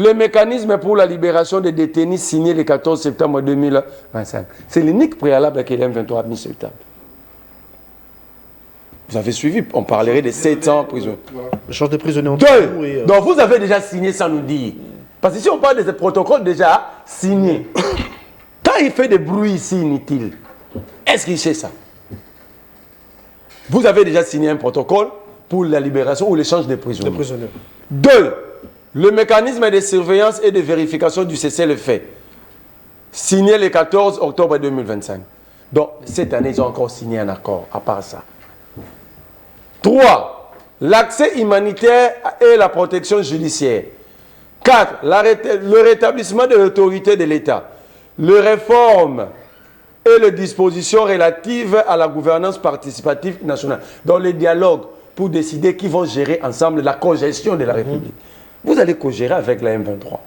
le mécanisme pour la libération des détenus signé le 14 septembre 2025. C'est l'unique préalable que l'M23 a mis sur table. Vous avez suivi, on parlerait de 700 prisonniers. Échange de prisonniers en deux. Donc vous avez déjà signé sans nous dire. Parce que si on parle de ce protocole déjà signé, quand il fait des bruits ici inutiles, est-ce qu'il sait ça? Vous avez déjà signé un protocole pour la libération ou l'échange des prisonniers. Deux, le mécanisme de surveillance et de vérification du cessez-le-feu, signé le 14 octobre 2025. Donc cette année, ils ont encore signé un accord, à part ça. 3. L'accès humanitaire et la protection judiciaire. 4. Le rétablissement de l'autorité de l'État. Les réformes et les dispositions relatives à la gouvernance participative nationale. Dans les dialogues pour décider qui vont gérer ensemble la cogestion de la République. Vous allez co-gérer avec la M23.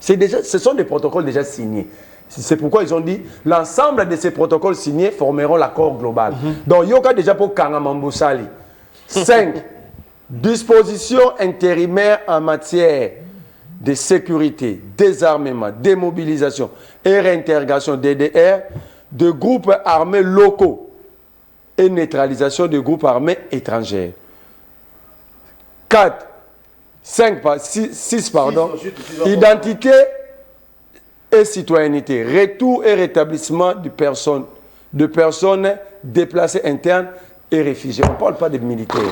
Ce sont des protocoles déjà signés. C'est pourquoi ils ont dit l'ensemble de ces protocoles signés formeront l'accord global. Donc, il y a déjà pour Kangamamboussali. 5. Dispositions intérimaires en matière de sécurité, désarmement, démobilisation et réintégration DDR de groupes armés locaux et neutralisation de groupes armés étrangers. 6, identité et citoyenneté, retour et rétablissement de personnes déplacées internes et réfugiés. On ne parle pas des militaires.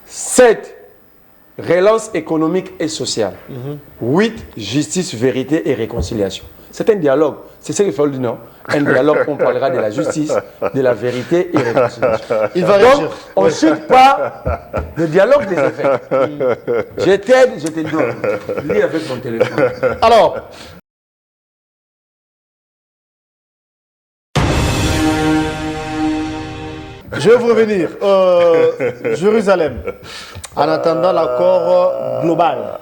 7. Relance économique et sociale. 8. Justice, vérité et réconciliation. C'est un dialogue. C'est ce qu'il faut le dire, non? Un dialogue, on parlera de la justice, de la vérité et de la réconciliation. Donc, on ne chute pas le dialogue des effets. Je t'aide, je te donne. Lis avec ton téléphone. Alors, je vais vous revenir. Jérusalem, en attendant l'accord global.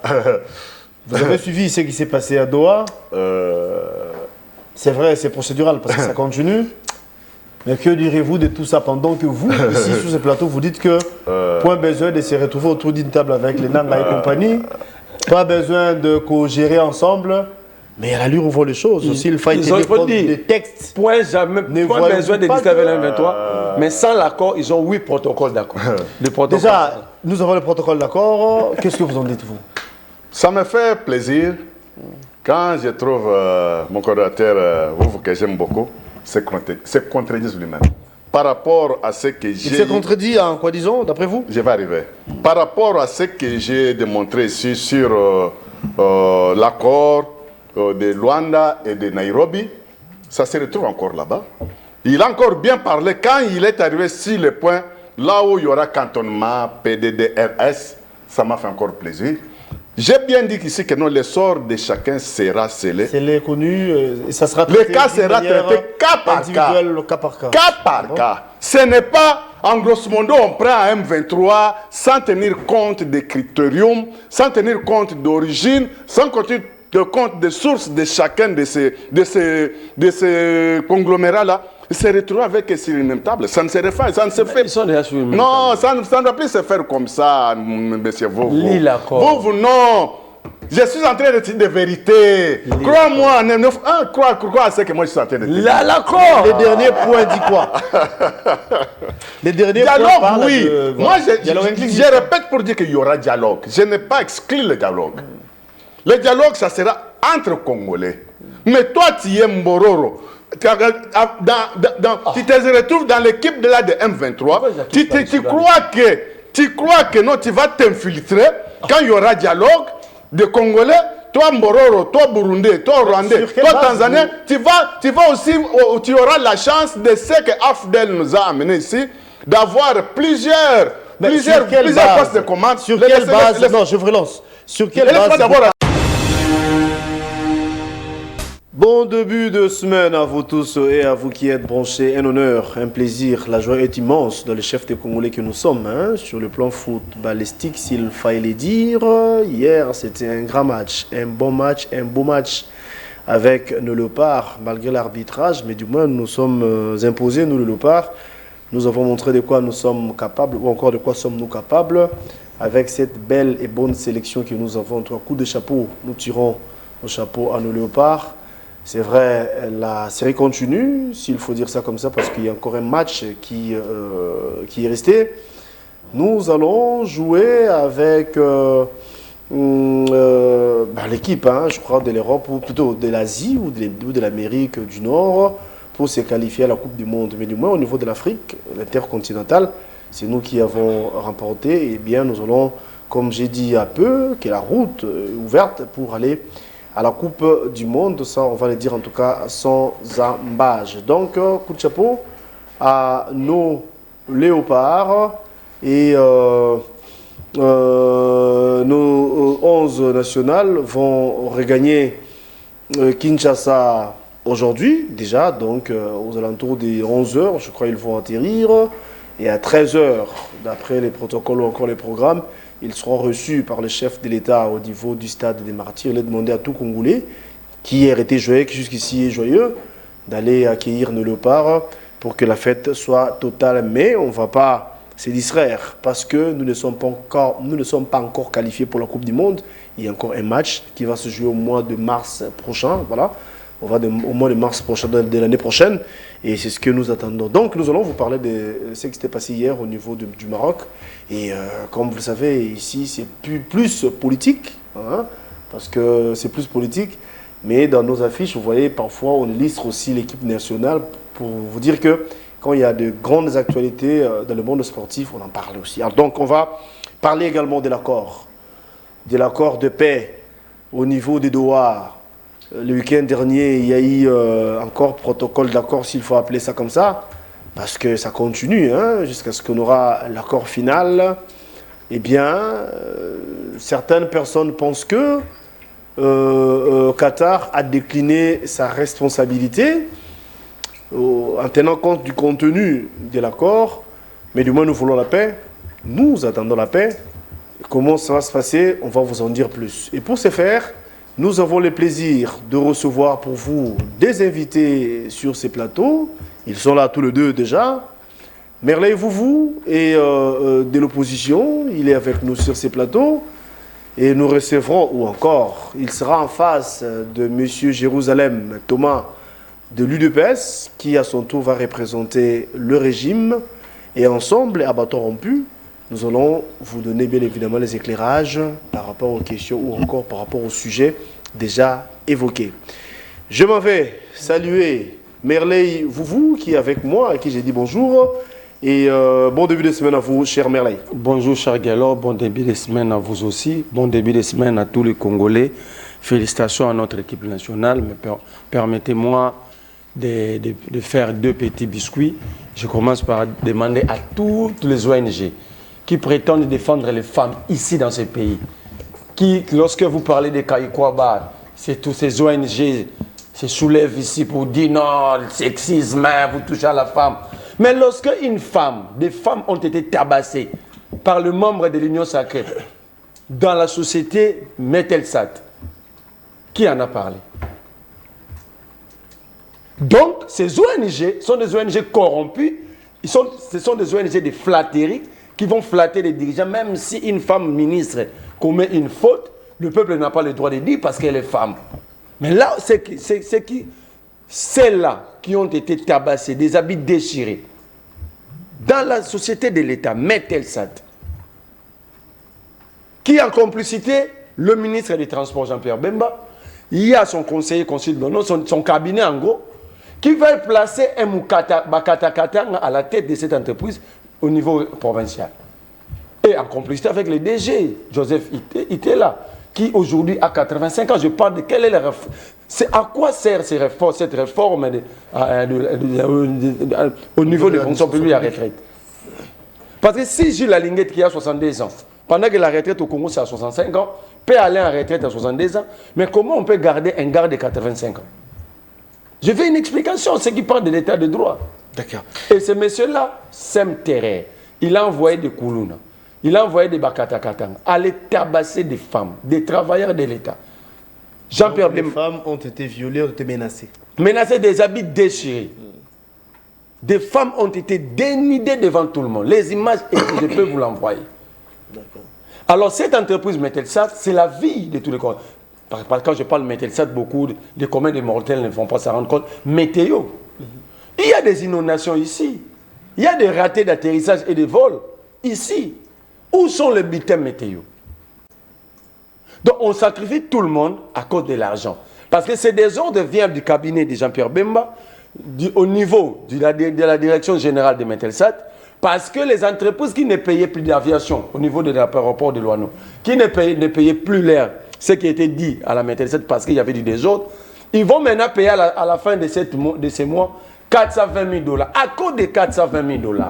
Vous avez suivi ce qui s'est passé à Doha. C'est vrai, c'est procédural parce que ça continue. Mais que direz-vous de tout ça pendant que vous, ici sur ce plateau, vous dites que point besoin de se retrouver autour d'une table avec les Nanga et compagnie, pas besoin de co-gérer ensemble. Mais à l'allure où voit les choses aussi, il faut tenir compte des textes. Point besoin de discuter avec l'M23, mais sans l'accord, ils ont 8 protocoles d'accord. Déjà, nous avons le protocole d'accord. Qu'est-ce que vous en dites, vous? Ça me fait plaisir quand je trouve mon coordinateur, vous que j'aime beaucoup, se contredit lui-même. Par rapport à ce que j'ai... Il s'est contredit en quoi, disons, d'après vous? Je vais arriver. Par rapport à ce que j'ai démontré ici sur l'accord de Luanda et de Nairobi, ça se retrouve encore là-bas. Il a encore bien parlé quand il est arrivé sur le point, là où il y aura cantonnement, PDDRS, ça m'a fait encore plaisir. J'ai bien dit ici que non, le sort de chacun sera scellé. C'est connu, et ça sera traité. Le cas sera traité cas par cas. Cas par cas. Ce n'est pas, en grosso modo, on prend un M23 sans tenir compte des critériums, sans tenir compte d'origine, sans tenir compte des sources de chacun de ces conglomérats-là. Il se retrouve avec sur une même table. Ça ne se fait, ça ne se fait. Non, ça ne doit plus se faire comme ça, monsieur Vovo. Vovo, non. Je suis en train de dire des vérités. Crois-moi, crois à ce que moi je suis en train de dire. L'accord. Le dernier point dit quoi? Le dernier dialogue, point oui. De, moi, je répète pour dire qu'il y aura dialogue. Je n'ai pas exclu le dialogue. Le dialogue, ça sera entre Congolais. Mais toi, tu es Mbororo. Tu te retrouves dans l'équipe de la de M23. Tu crois que non, tu vas t'infiltrer quand il y aura dialogue de Congolais. Toi Mbororo, toi Burundais, toi Rwandais, toi Tanzanien, tu vas aussi, tu auras la chance de ce que AFDEL nous a amené ici, d'avoir plusieurs postes de commande. Sur quelle base? Non, je vous relance. Sur quelle base? Bon début de semaine à vous tous et à vous qui êtes branchés. Un honneur, un plaisir, la joie est immense dans le chef des Congolais que nous sommes. Sur le plan footballistique, s'il fallait le dire, hier c'était un grand match, un bon match, un beau match avec nos Léopards, malgré l'arbitrage, mais du moins nous sommes imposés, nous les Léopards. Nous avons montré de quoi nous sommes capables, ou encore de quoi sommes-nous capables. avec cette belle et bonne sélection que nous avons. Trois coups de chapeau, nous tirons nos chapeaux à nos léopards. C'est vrai, la série continue, s'il faut dire ça comme ça, parce qu'il y a encore un match qui est resté. Nous allons jouer avec l'équipe, je crois, de l'Europe, ou plutôt de l'Asie ou de l'Amérique du Nord, pour se qualifier à la Coupe du Monde. Mais du moins, au niveau de l'Afrique, l'intercontinentale, c'est nous qui avons remporté. Et bien, nous allons, comme j'ai dit un peu, que la route est ouverte pour aller à la Coupe du Monde. Ça, on va le dire en tout cas sans embâche. Donc, coup de chapeau à nos léopards et nos 11 nationales vont regagner Kinshasa aujourd'hui, déjà, donc aux alentours des 11h, je crois qu'ils vont atterrir. Et à 13h, d'après les protocoles ou encore les programmes, ils seront reçus par le chef de l'État au niveau du stade des Martyrs. Il a demandé à tout Congolais, qui hier était joyeux, qui jusqu'ici est joyeux, d'aller accueillir nos léopards pour que la fête soit totale. Mais on ne va pas se distraire parce que nous ne sommes pas encore qualifiés pour la Coupe du Monde. Il y a encore un match qui va se jouer au mois de mars prochain. Voilà. On va au mois de mars prochain, de l'année prochaine, et c'est ce que nous attendons. Donc nous allons vous parler de ce qui s'était passé hier au niveau du Maroc. Et comme vous le savez, ici c'est plus politique, parce que c'est plus politique. Mais dans nos affiches, vous voyez, parfois on illustre aussi l'équipe nationale pour vous dire que quand il y a de grandes actualités dans le monde sportif, on en parle aussi. Alors, donc on va parler également de l'accord de paix au niveau des Doha. Le week-end dernier, il y a eu encore protocole d'accord, s'il faut appeler ça comme ça, parce que ça continue jusqu'à ce qu'on aura l'accord final. Eh bien, certaines personnes pensent que Qatar a décliné sa responsabilité en tenant compte du contenu de l'accord, mais du moins nous voulons la paix, nous attendons la paix. Comment ça va se passer, on va vous en dire plus. Et pour ce faire, nous avons le plaisir de recevoir pour vous des invités sur ces plateaux. Ils sont là tous les deux déjà. Merley Vouvou et de l'opposition, il est avec nous sur ces plateaux. Et nous recevrons, ou encore, il sera en face de M. Jérusalem Thomas de l'UDPS, qui à son tour va représenter le régime. Et ensemble, à bâton rompu, nous allons vous donner bien évidemment les éclairages par rapport aux questions ou encore par rapport au sujet déjà évoqué. Je m'en vais saluer Merley Vouvou qui est avec moi, à qui j'ai dit bonjour. Et bon début de semaine à vous, cher Merley. Bonjour, cher Gallo. Bon début de semaine à vous aussi. Bon début de semaine à tous les Congolais. Félicitations à notre équipe nationale. Mais permettez-moi de faire deux petits biscuits. Je commence par demander à toutes les ONG qui prétendent défendre les femmes ici dans ce pays, qui, lorsque vous parlez de Kaïkwaba, c'est tous ces ONG se soulèvent ici pour dire non, le sexisme, vous touchez à la femme. Mais lorsque des femmes ont été tabassées par le membre de l'Union sacrée dans la société Metelsat, qui en a parlé? Donc, ces ONG sont des ONG corrompues, ce sont des ONG de flatterie, qui vont flatter les dirigeants, même si une femme ministre commet une faute, le peuple n'a pas le droit de dire parce qu'elle est femme. Mais là, c'est celles-là qui ont été tabassées, des habits déchirés, dans la société de l'État, Metelsat, qui en complicité, le ministre des Transports, Jean-Pierre Bemba, il y a son conseiller son cabinet en gros, qui va placer un Bakata Katanga à la tête de cette entreprise au niveau provincial. Et en complicité avec le DG, Joseph Itela, qui aujourd'hui a 85 ans. Je parle de quelle est la réforme. C'est à quoi sert cette réforme au niveau des fonctions publiques à retraite? Parce que si Gilles Lalinguette qui a 62 ans, pendant que la retraite au Congo c'est à 65 ans, peut aller en retraite à 72 ans, mais comment on peut garder un garde de 85 ans? Je veux une explication, ce qui parle de l'état de droit. D'accord. Et ce monsieur-là sème terrain. Il a envoyé des Koulouna, il a envoyé des Bakata Katanga, aller tabasser des femmes, des travailleurs de l'État. Jean-Pierre Les femmes ont été violées, ont été menacées. Menacées, des habits déchirés. Des femmes ont été dénudées devant tout le monde. Les images, je peux vous l'envoyer. Alors, cette entreprise Metelsat, c'est la vie de tous les Congolais. Quand je parle Metelsat, beaucoup de communs des mortels ne vont pas s'en rendre compte. Météo. Il y a des inondations ici. Il y a des ratés d'atterrissage et de vol ici. Où sont les bulletins météo? Donc, on sacrifie tout le monde à cause de l'argent. Parce que ces désordres viennent du cabinet de Jean-Pierre Bemba, au niveau de la direction générale de Metelsat, parce que les entreprises qui ne payaient plus d'aviation au niveau de l'aéroport de Loano, qui ne payaient plus l'air, ce qui était dit à la Metelsat parce qu'il y avait du désordre, ils vont maintenant payer à la fin de ces mois 420 000 $. À cause de 420 000 $,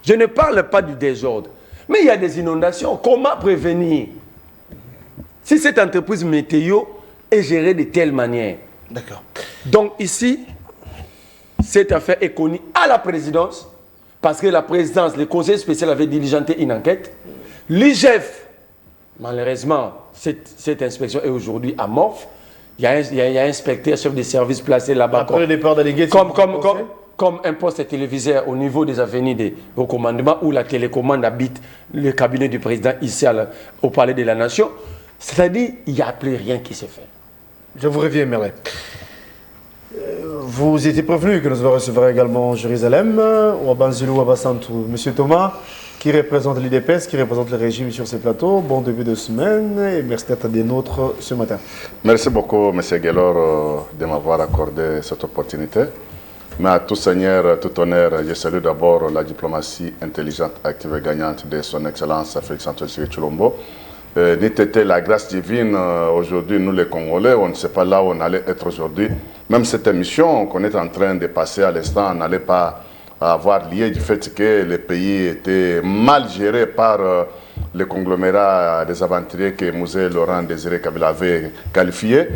je ne parle pas du désordre, mais il y a des inondations. Comment prévenir si cette entreprise météo est gérée de telle manière? D'accord. Donc ici, cette affaire est connue à la présidence, parce que la présidence, le conseil spécial avait diligenté une enquête. L'IGF, malheureusement, cette inspection est aujourd'hui amorphe. Il y a un inspecteur, chef de service placé là-bas. Après le départ d'Alinguet, comme un poste téléviseur au niveau des avenirs au commandement où la télécommande habite le cabinet du président ici au Palais de la Nation. C'est-à-dire qu'il n'y a plus rien qui se fait. Je vous reviens, Merlet. Vous étiez prévenu que nous allons recevoir également Jérusalem, Ouabanzilou, Ouabasantou, M. Thomas, qui représente l'IDPS, qui représente le régime sur ce plateau. Bon début de semaine et merci d'être des nôtres ce matin. Merci beaucoup, M. Guélor, de m'avoir accordé cette opportunité. Mais à tout seigneur, tout honneur, je salue d'abord la diplomatie intelligente, active et gagnante de son Excellence Félix-Antoine Tshisekedi. N'était été la grâce divine, aujourd'hui, nous les Congolais, on ne sait pas là où on allait être aujourd'hui. Même cette émission qu'on est en train de passer à l'instant n'allait pas avoir lié du fait que le pays était mal géré par les conglomérats des aventuriers que Mosé Laurent Désiré Kabila avait qualifié.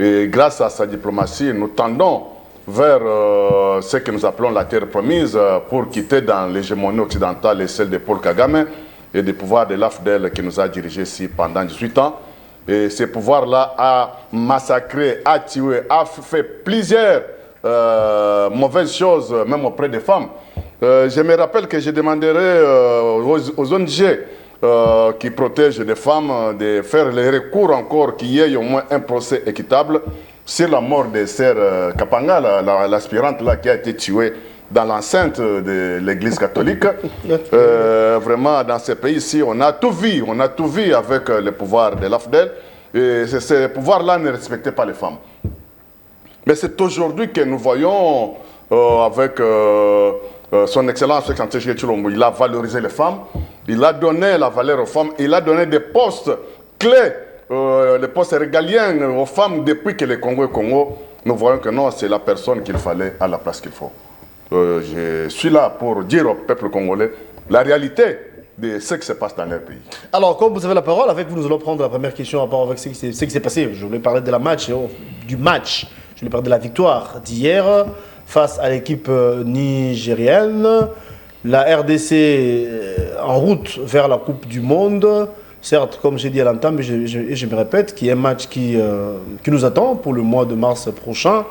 Et grâce à sa diplomatie, nous tendons vers ce que nous appelons la terre promise pour quitter dans l'hégémonie occidentale et celle de Paul Kagame et des pouvoirs de l'AFDEL qui nous a dirigés ici pendant 18 ans. Et ce pouvoir-là a massacré, a tué, a fait plusieurs mauvaises choses, même auprès des femmes. Je me rappelle que je demanderai aux ONG qui protègent les femmes de faire les recours encore, qu'il y ait au moins un procès équitable sur la mort de sœur Kapanga, l'aspirante là qui a été tuée dans l'enceinte de l'église catholique. Vraiment, dans ces pays-ci, on a tout vu avec le pouvoir de l'AFDEL. Et ces pouvoirs-là ne respectaient pas les femmes. Mais c'est aujourd'hui que nous voyons, avec son Excellence, il a valorisé les femmes, il a donné la valeur aux femmes, il a donné des postes clés, les postes régaliens aux femmes depuis que le Congo est Congo. Nous voyons que non, c'est la personne qu'il fallait à la place qu'il faut. Je suis là pour dire au peuple congolais la réalité de ce qui se passe dans leur pays. Alors, comme vous avez la parole, avec vous, nous allons prendre la première question par rapport avec ce qui s'est passé. Je voulais parler de la match, du match. Je voulais parler de la victoire d'hier face à l'équipe nigérienne. La RDC en route vers la Coupe du Monde. Certes, comme j'ai dit à l'entame, mais je me répète, qu'il y a un match qui nous attend pour le mois de mars prochain.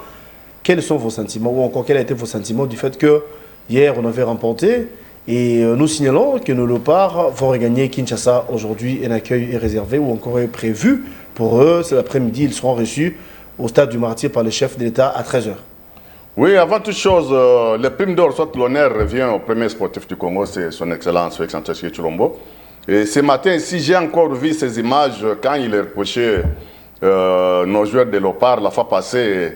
Quels sont vos sentiments, ou encore quels étaient vos sentiments du fait que hier on avait remporté et nous signalons que nos léopards vont regagner Kinshasa aujourd'hui. Un accueil est réservé ou encore est prévu pour eux. C'est l'après-midi, ils seront reçus au stade du Martyr par le chef de l'État à 13h. Oui, avant toute chose, le prime d'or, soit l'honneur revient au premier sportif du Congo, c'est son Excellence Félix-Antoine Tshisekedi. Et ce matin ici, j'ai encore vu ces images quand il est reproché nos joueurs de léopards la fois passée.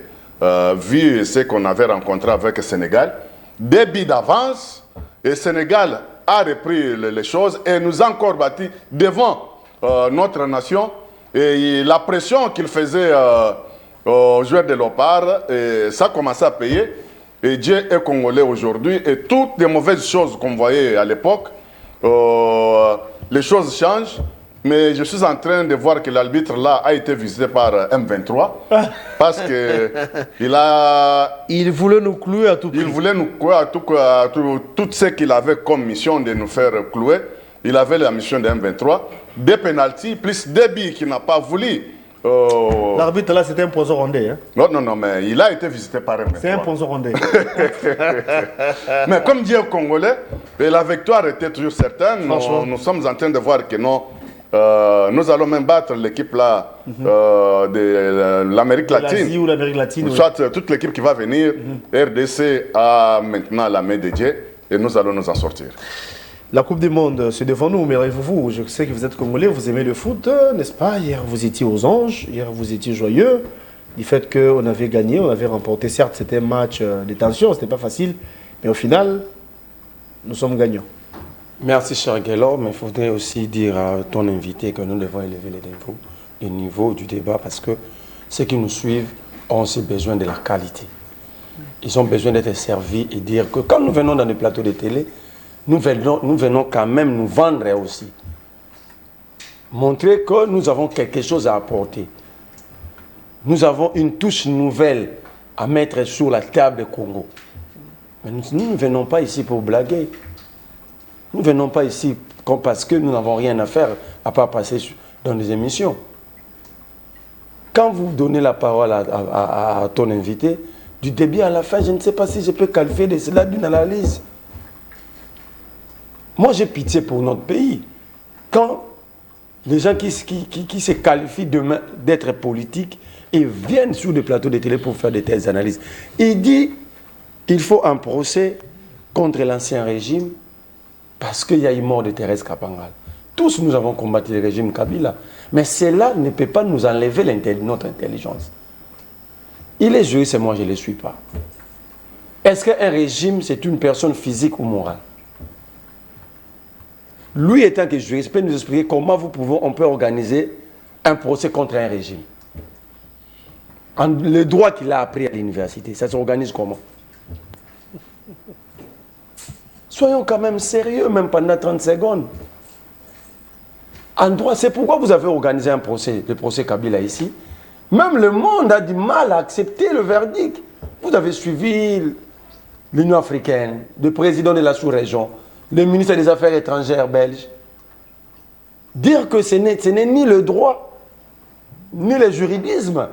Vu ce qu'on avait rencontré avec le Sénégal, des billes d'avance, et le Sénégal a repris les choses et nous a encore battus devant notre nation. Et la pression qu'il faisait aux joueurs de Léopard, ça a commencé à payer. Et Dieu est congolais aujourd'hui. Et toutes les mauvaises choses qu'on voyait à l'époque, les choses changent. Mais je suis en train de voir que l'arbitre là a été visité par M23 parce que il voulait nous clouer à tout prix. Il voulait nous clouer à tout ce qu'il avait comme mission de nous faire clouer. Il avait la mission de M23, des pénaltys plus des billes qu'il n'a pas voulu. L'arbitre là, c'était un poisson rondé. Hein? Non, mais il a été visité par M23. C'est un poisson rondé. Mais comme Dieu est congolais, et la victoire était toujours certaine, nous sommes en train de voir que non. nous allons même battre l'équipe là de l'Amérique latine. L'Asie ou l'Amérique latine. Soit toute l'équipe qui va venir, RDC a maintenant la main de Dieu et nous allons nous en sortir. La Coupe du Monde, c'est devant nous, mais rêvez-vous, je sais que vous êtes Congolais, vous aimez le foot, n'est-ce pas? Hier, vous étiez aux anges, hier, vous étiez joyeux du fait qu'on avait gagné, on avait remporté. Certes, c'était un match de tension, c'était pas facile, mais au final, nous sommes gagnants. Merci, cher Guélor, mais il faudrait aussi dire à ton invité que nous devons élever le niveau du débat parce que ceux qui nous suivent ont aussi besoin de la qualité. Ils ont besoin d'être servis et dire que quand nous venons dans les plateaux de télé, nous venons quand même nous vendre aussi. Montrer que nous avons quelque chose à apporter. Nous avons une touche nouvelle à mettre sur la table du Congo. Mais nous ne venons pas ici pour blaguer. Nous ne venons pas ici parce que nous n'avons rien à faire à part passer dans des émissions. Quand vous donnez la parole à ton invité, du début à la fin, je ne sais pas si je peux qualifier de cela d'une analyse. Moi, j'ai pitié pour notre pays. Quand les gens qui se qualifient d'être politiques et viennent sur des plateaux de télé pour faire de telles analyses, il dit qu'il faut un procès contre l'ancien régime parce qu'il y a eu mort de Thérèse Kapangal. Tous nous avons combattu le régime Kabila, mais cela ne peut pas nous enlever notre intelligence. Il est juriste et moi je ne le suis pas. Est-ce qu'un régime c'est une personne physique ou morale? Lui étant que juriste, peut nous expliquer comment on peut organiser un procès contre un régime. Le droit qu'il a appris à l'université, ça s'organise comment? Soyons quand même sérieux, même pendant 30 secondes. En droit, c'est pourquoi vous avez organisé un procès, le procès Kabila ici. Même le monde a du mal à accepter le verdict. Vous avez suivi l'Union africaine, le président de la sous-région, le ministre des Affaires étrangères belge. Dire que ce n'est ni le droit, ni le juridisme.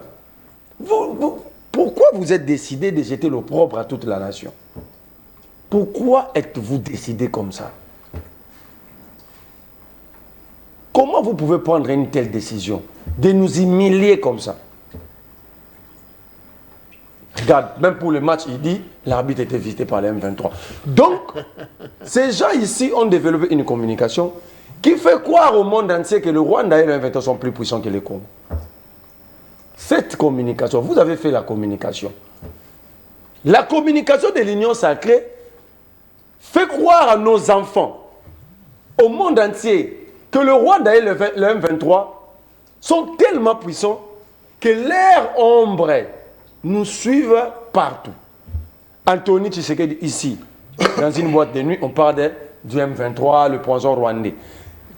Pourquoi vous êtes décidé de jeter l'opprobre à toute la nation? Pourquoi êtes-vous décidé comme ça? Comment vous pouvez prendre une telle décision? De nous humilier comme ça? Regarde, même pour le match, il dit l'arbitre était visité par les M23. Donc, ces gens ici ont développé une communication qui fait croire au monde entier que le Rwanda et le M23 sont plus puissants que le Congo. Cette communication, vous avez fait la communication. La communication de l'Union sacrée fait croire à nos enfants, au monde entier, que le Rwanda et le M23 sont tellement puissants que leur ombre nous suivent partout. Anthony Tshisekedi ici, dans une boîte de nuit, on parle du M23, le poison rwandais.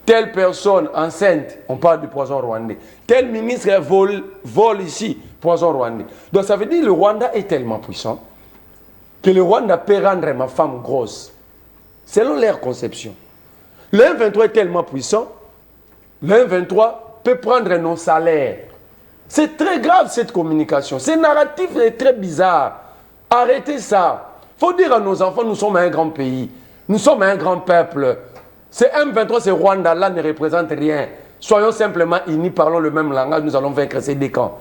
Telle personne enceinte, on parle du poison rwandais. Tel ministre vole ici, poison rwandais. Donc ça veut dire que le Rwanda est tellement puissant que le Rwanda peut rendre ma femme grosse, selon leur conception. Le M23 est tellement puissant, le M23 peut prendre nos salaires. C'est très grave cette communication. Ce narratif est très bizarre. Arrêtez ça. Il faut dire à nos enfants, nous sommes un grand pays. Nous sommes un grand peuple. Ce M23, ce Rwanda-là ne représente rien. Soyons simplement unis, parlons le même langage, nous allons vaincre ces deux camps.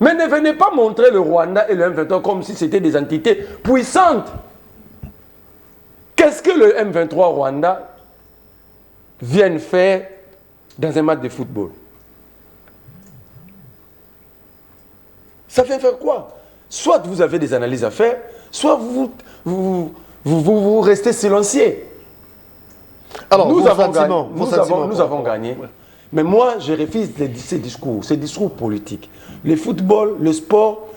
Mais ne venez pas montrer le Rwanda et le M23 comme si c'était des entités puissantes. Qu'est-ce que le M23 Rwanda vient faire dans un match de football? Ça vient faire quoi? Soit vous avez des analyses à faire, soit vous restez silencieux. Alors, nous avons gagné. Ouais. Mais moi, je refuse ces discours politiques. Le football, le sport,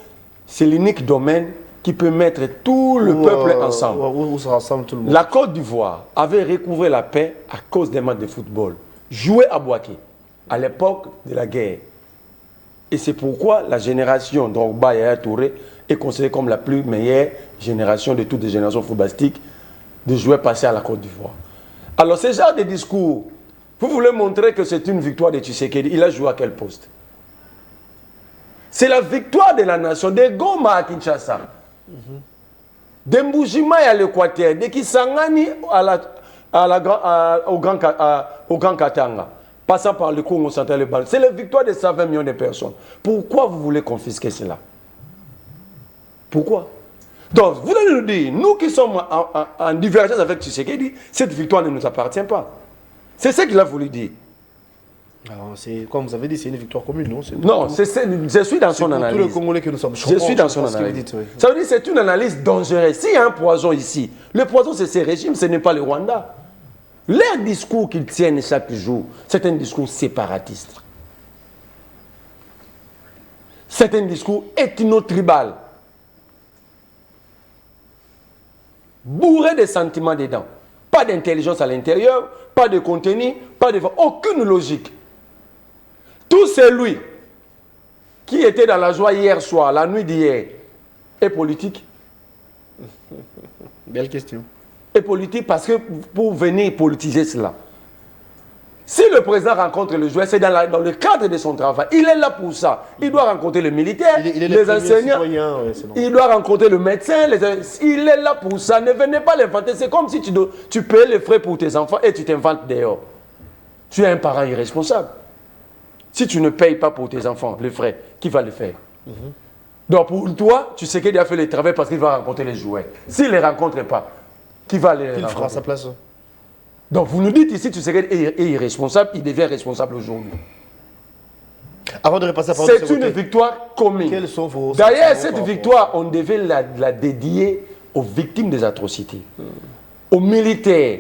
c'est l'unique domaine qui peut mettre tout le peuple ensemble. Où se rassemble tout le monde. La Côte d'Ivoire avait recouvré la paix à cause des matchs de football joués à Bouaké, à l'époque de la guerre. Et c'est pourquoi la génération Drogba et Yaya Touré est considérée comme la plus meilleure génération de toutes les générations footballistiques de joueurs passés à la Côte d'Ivoire. Alors, ce genre de discours, vous voulez montrer que c'est une victoire de Tshisekedi. Il a joué à quel poste? C'est la victoire de la nation, de Goma à Kinshasa, de Mbujima à l'Équateur, de Kisangani au Grand Katanga, passant par le Congo central et le Bal. C'est la victoire de 120 millions de personnes. Pourquoi vous voulez confisquer cela? Pourquoi? Donc, vous allez nous dire, nous qui sommes en divergence avec Tshisekedi, cette victoire ne nous appartient pas. C'est ce qu'il a voulu dire. Alors, comme vous avez dit, c'est une victoire commune, non? Non, je suis dans son analyse. Tous les Congolais que nous sommes. Je suis dans son analyse. Dites, oui. Ça veut dire que c'est une analyse dangereuse. S'il y a un poison ici, le poison c'est ces régimes, ce n'est pas le Rwanda. Leur discours qu'ils tiennent chaque jour, c'est un discours séparatiste. C'est un discours ethno-tribal. Bourré de sentiments dedans. Pas d'intelligence à l'intérieur, pas de contenu, aucune logique. Tout celui qui était dans la joie hier soir, la nuit d'hier, est politique. Belle question. Est politique parce que pour venir politiser cela. Si le président rencontre le joueur, c'est dans le cadre de son travail. Il est là pour ça. Il doit rencontrer le militaire, les enseignants. Ouais, il doit rencontrer le médecin. Il est là pour ça. Ne venez pas l'inventer. C'est comme si tu payes les frais pour tes enfants et tu t'inventes dehors. Tu es un parent irresponsable. Si tu ne payes pas pour tes enfants les frais, qui va le faire? Donc pour toi, tu sais qu'il a fait le travail parce qu'il va rencontrer les joueurs. S'il ne les rencontre pas, qui va les rencontrer? Il fera sa place. Donc vous nous dites ici, tu sais qu'il est irresponsable, il devient responsable aujourd'hui. Avant de repasser à parole, c'est une victoire commune. Quels sont vos... D'ailleurs, cette victoire, on devait la dédier aux victimes des atrocités, aux militaires,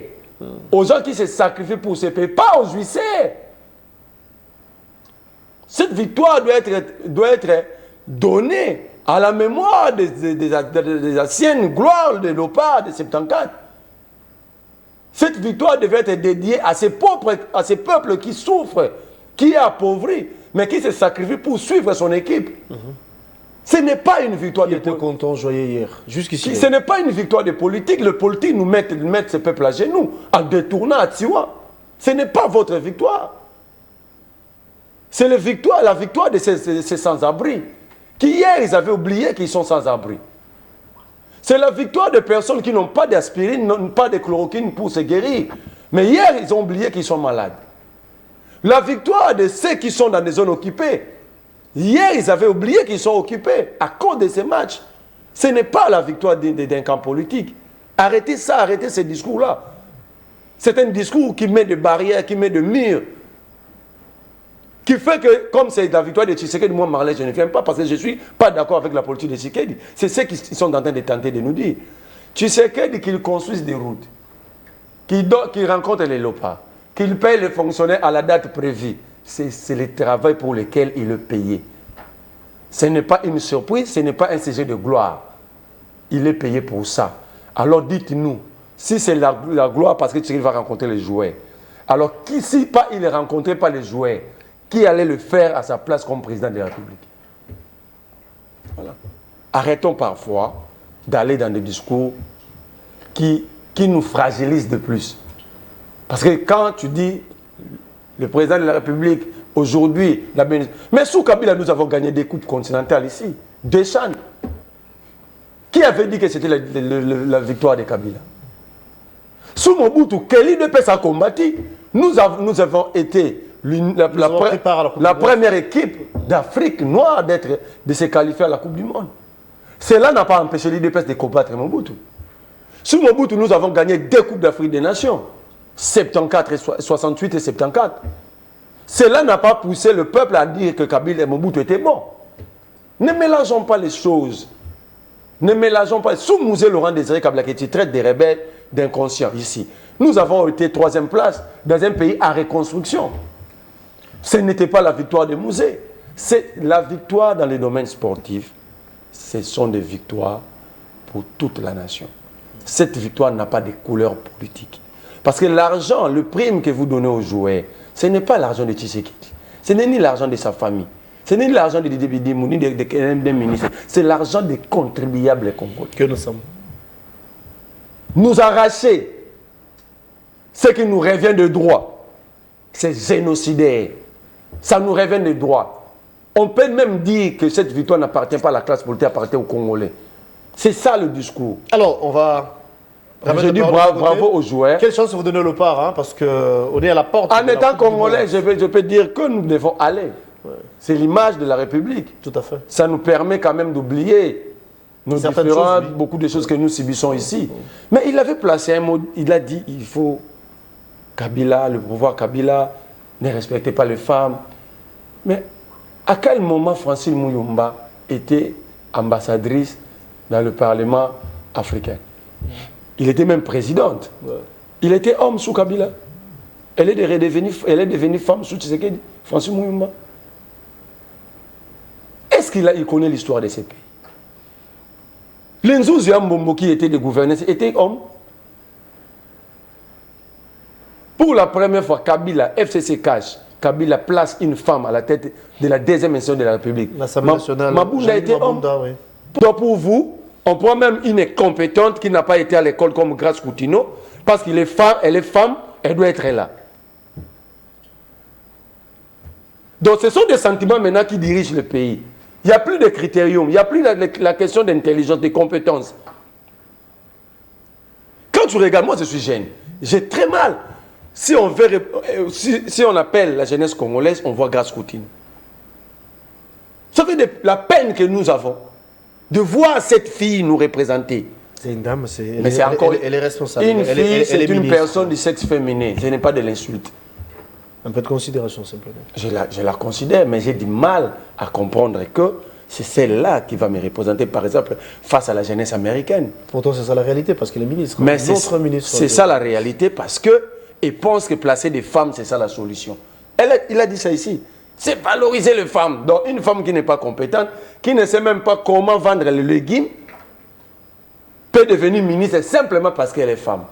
aux gens qui se sacrifient pour ce pays, pas aux huissiers. Cette victoire doit être donnée à la mémoire des anciennes gloires de l'OPA de 74. Cette victoire devait être dédiée à ces peuples qui souffrent, qui est appauvri, mais qui se sacrifie pour suivre son équipe. Ce n'est pas une victoire de politique. Content, joyeux hier. Jusqu'ici. Ce n'est pas une victoire de politique. Le politique nous met ces peuples à genoux en détournant à Tiwa. Ce n'est pas votre victoire. C'est la victoire de ces sans-abri. Qui hier, ils avaient oublié qu'ils sont sans-abri. C'est la victoire de personnes qui n'ont pas d'aspirine, n'ont pas de chloroquine pour se guérir. Mais hier, ils ont oublié qu'ils sont malades. La victoire de ceux qui sont dans des zones occupées. Hier, ils avaient oublié qu'ils sont occupés à cause de ces matchs. Ce n'est pas la victoire d'un camp politique. Arrêtez ça, arrêtez ces discours-là. C'est un discours qui met des barrières, qui met des murs. Qui fait que, comme c'est la victoire de Tshisekedi, moi, Marley, je ne viens pas parce que je ne suis pas d'accord avec la politique de Tshisekedi. C'est ce qu'ils sont en train de tenter de nous dire. Tshisekedi, qu'il construise des routes, qu'il rencontre les lopas, qu'il paye les fonctionnaires à la date prévue. C'est le travail pour lequel il est payé. Ce n'est pas une surprise, ce n'est pas un sujet de gloire. Il est payé pour ça. Alors dites-nous, si c'est la gloire parce que Tshisekedi va rencontrer les joueurs, alors si pas il ne rencontrait pas les joueurs, qui allait le faire à sa place comme président de la République? Voilà. Arrêtons parfois d'aller dans des discours qui nous fragilisent de plus. Parce que quand tu dis le président de la République, aujourd'hui, mais sous Kabila, nous avons gagné des coupes continentales ici, des CHAN. Qui avait dit que c'était la victoire de Kabila? Sous Mobutu, Kelly de Pes a combattu. Nous avons été la première équipe d'Afrique noire de se qualifier à la Coupe du Monde. Cela n'a pas empêché l'IDPS de combattre Mobutu. Sous Mobutu, nous avons gagné 2 Coupes d'Afrique des Nations, 68 et 74. Cela n'a pas poussé le peuple à dire que Kabila et Mobutu étaient bons. Ne mélangeons pas les choses. Ne mélangeons pas. Sous Mouzé Laurent Désiré Kabila qui traite des rebelles d'inconscients ici. Nous avons été 3e place dans un pays en reconstruction. Ce n'était pas la victoire de Mouzé. C'est la victoire dans les domaines sportifs. Ce sont des victoires pour toute la nation. Cette victoire n'a pas de couleur politique. Parce que l'argent, le prime que vous donnez aux joueurs, ce n'est pas l'argent de Tshisekedi. Ce n'est ni l'argent de sa famille. Ce n'est ni l'argent de Didier Bidimou, ni des ministres. C'est l'argent des contribuables congolais. Que nous sommes. Nous arracher ce qui nous revient de droit, c'est génocidaire. Ça nous revient de droit. On peut même dire que cette victoire n'appartient pas à la classe politique, appartient aux Congolais. C'est ça le discours. Alors, on va Je dis bravo aux joueurs. Quelle chance vous donnez le part, hein, parce qu'on est à la porte. En étant Congolais, je peux dire que nous devons aller. Ouais. C'est l'image de la République. Tout à fait. Ça nous permet quand même d'oublier nos différences, beaucoup de choses que nous subissons ici. Mais il avait placé un mot, il a dit, il faut Kabila, le pouvoir Kabila, ne respectait pas les femmes. Mais à quel moment Francine Mouyumba était ambassadrice dans le Parlement africain? Il était même présidente. Ouais. Il était homme sous Kabila. Elle est devenue femme sous Tshisekedi, Francine Mouyumba. Est-ce qu'il connaît l'histoire de ces pays? L'Nzouzi Mbombo qui était des gouverneurs était homme. Pour la première fois, Kabila, FCC cache, Kabila place une femme à la tête de la deuxième institution de la République. L'Assemblée nationale. Mabunda était homme. Oui. Donc pour vous, on prend même une compétente qui n'a pas été à l'école comme Grace Coutinho, parce qu'elle est femme, elle doit être là. Donc ce sont des sentiments maintenant qui dirigent le pays. Il n'y a plus de critérium, il n'y a plus la question d'intelligence, de compétences. Quand tu regardes, moi je suis jeune, j'ai très mal. Si on appelle la jeunesse congolaise, on voit Grace Coutinho. Ça fait la peine que nous avons de voir cette fille nous représenter. C'est une dame, elle est responsable. Une fille, c'est une personne du sexe féminin. Ce n'est pas de l'insulte. Un peu de considération, simplement. Je la considère, mais j'ai du mal à comprendre que c'est celle-là qui va me représenter, par exemple, face à la jeunesse américaine. Pourtant, c'est ça la réalité, parce qu'elle est ministre. Mais c'est ça la réalité, parce qu'ils pensent que placer des femmes, c'est ça la solution. Il a dit ça ici. C'est valoriser les femmes. Donc, une femme qui n'est pas compétente, qui ne sait même pas comment vendre les légumes, peut devenir ministre simplement parce qu'elle est femme.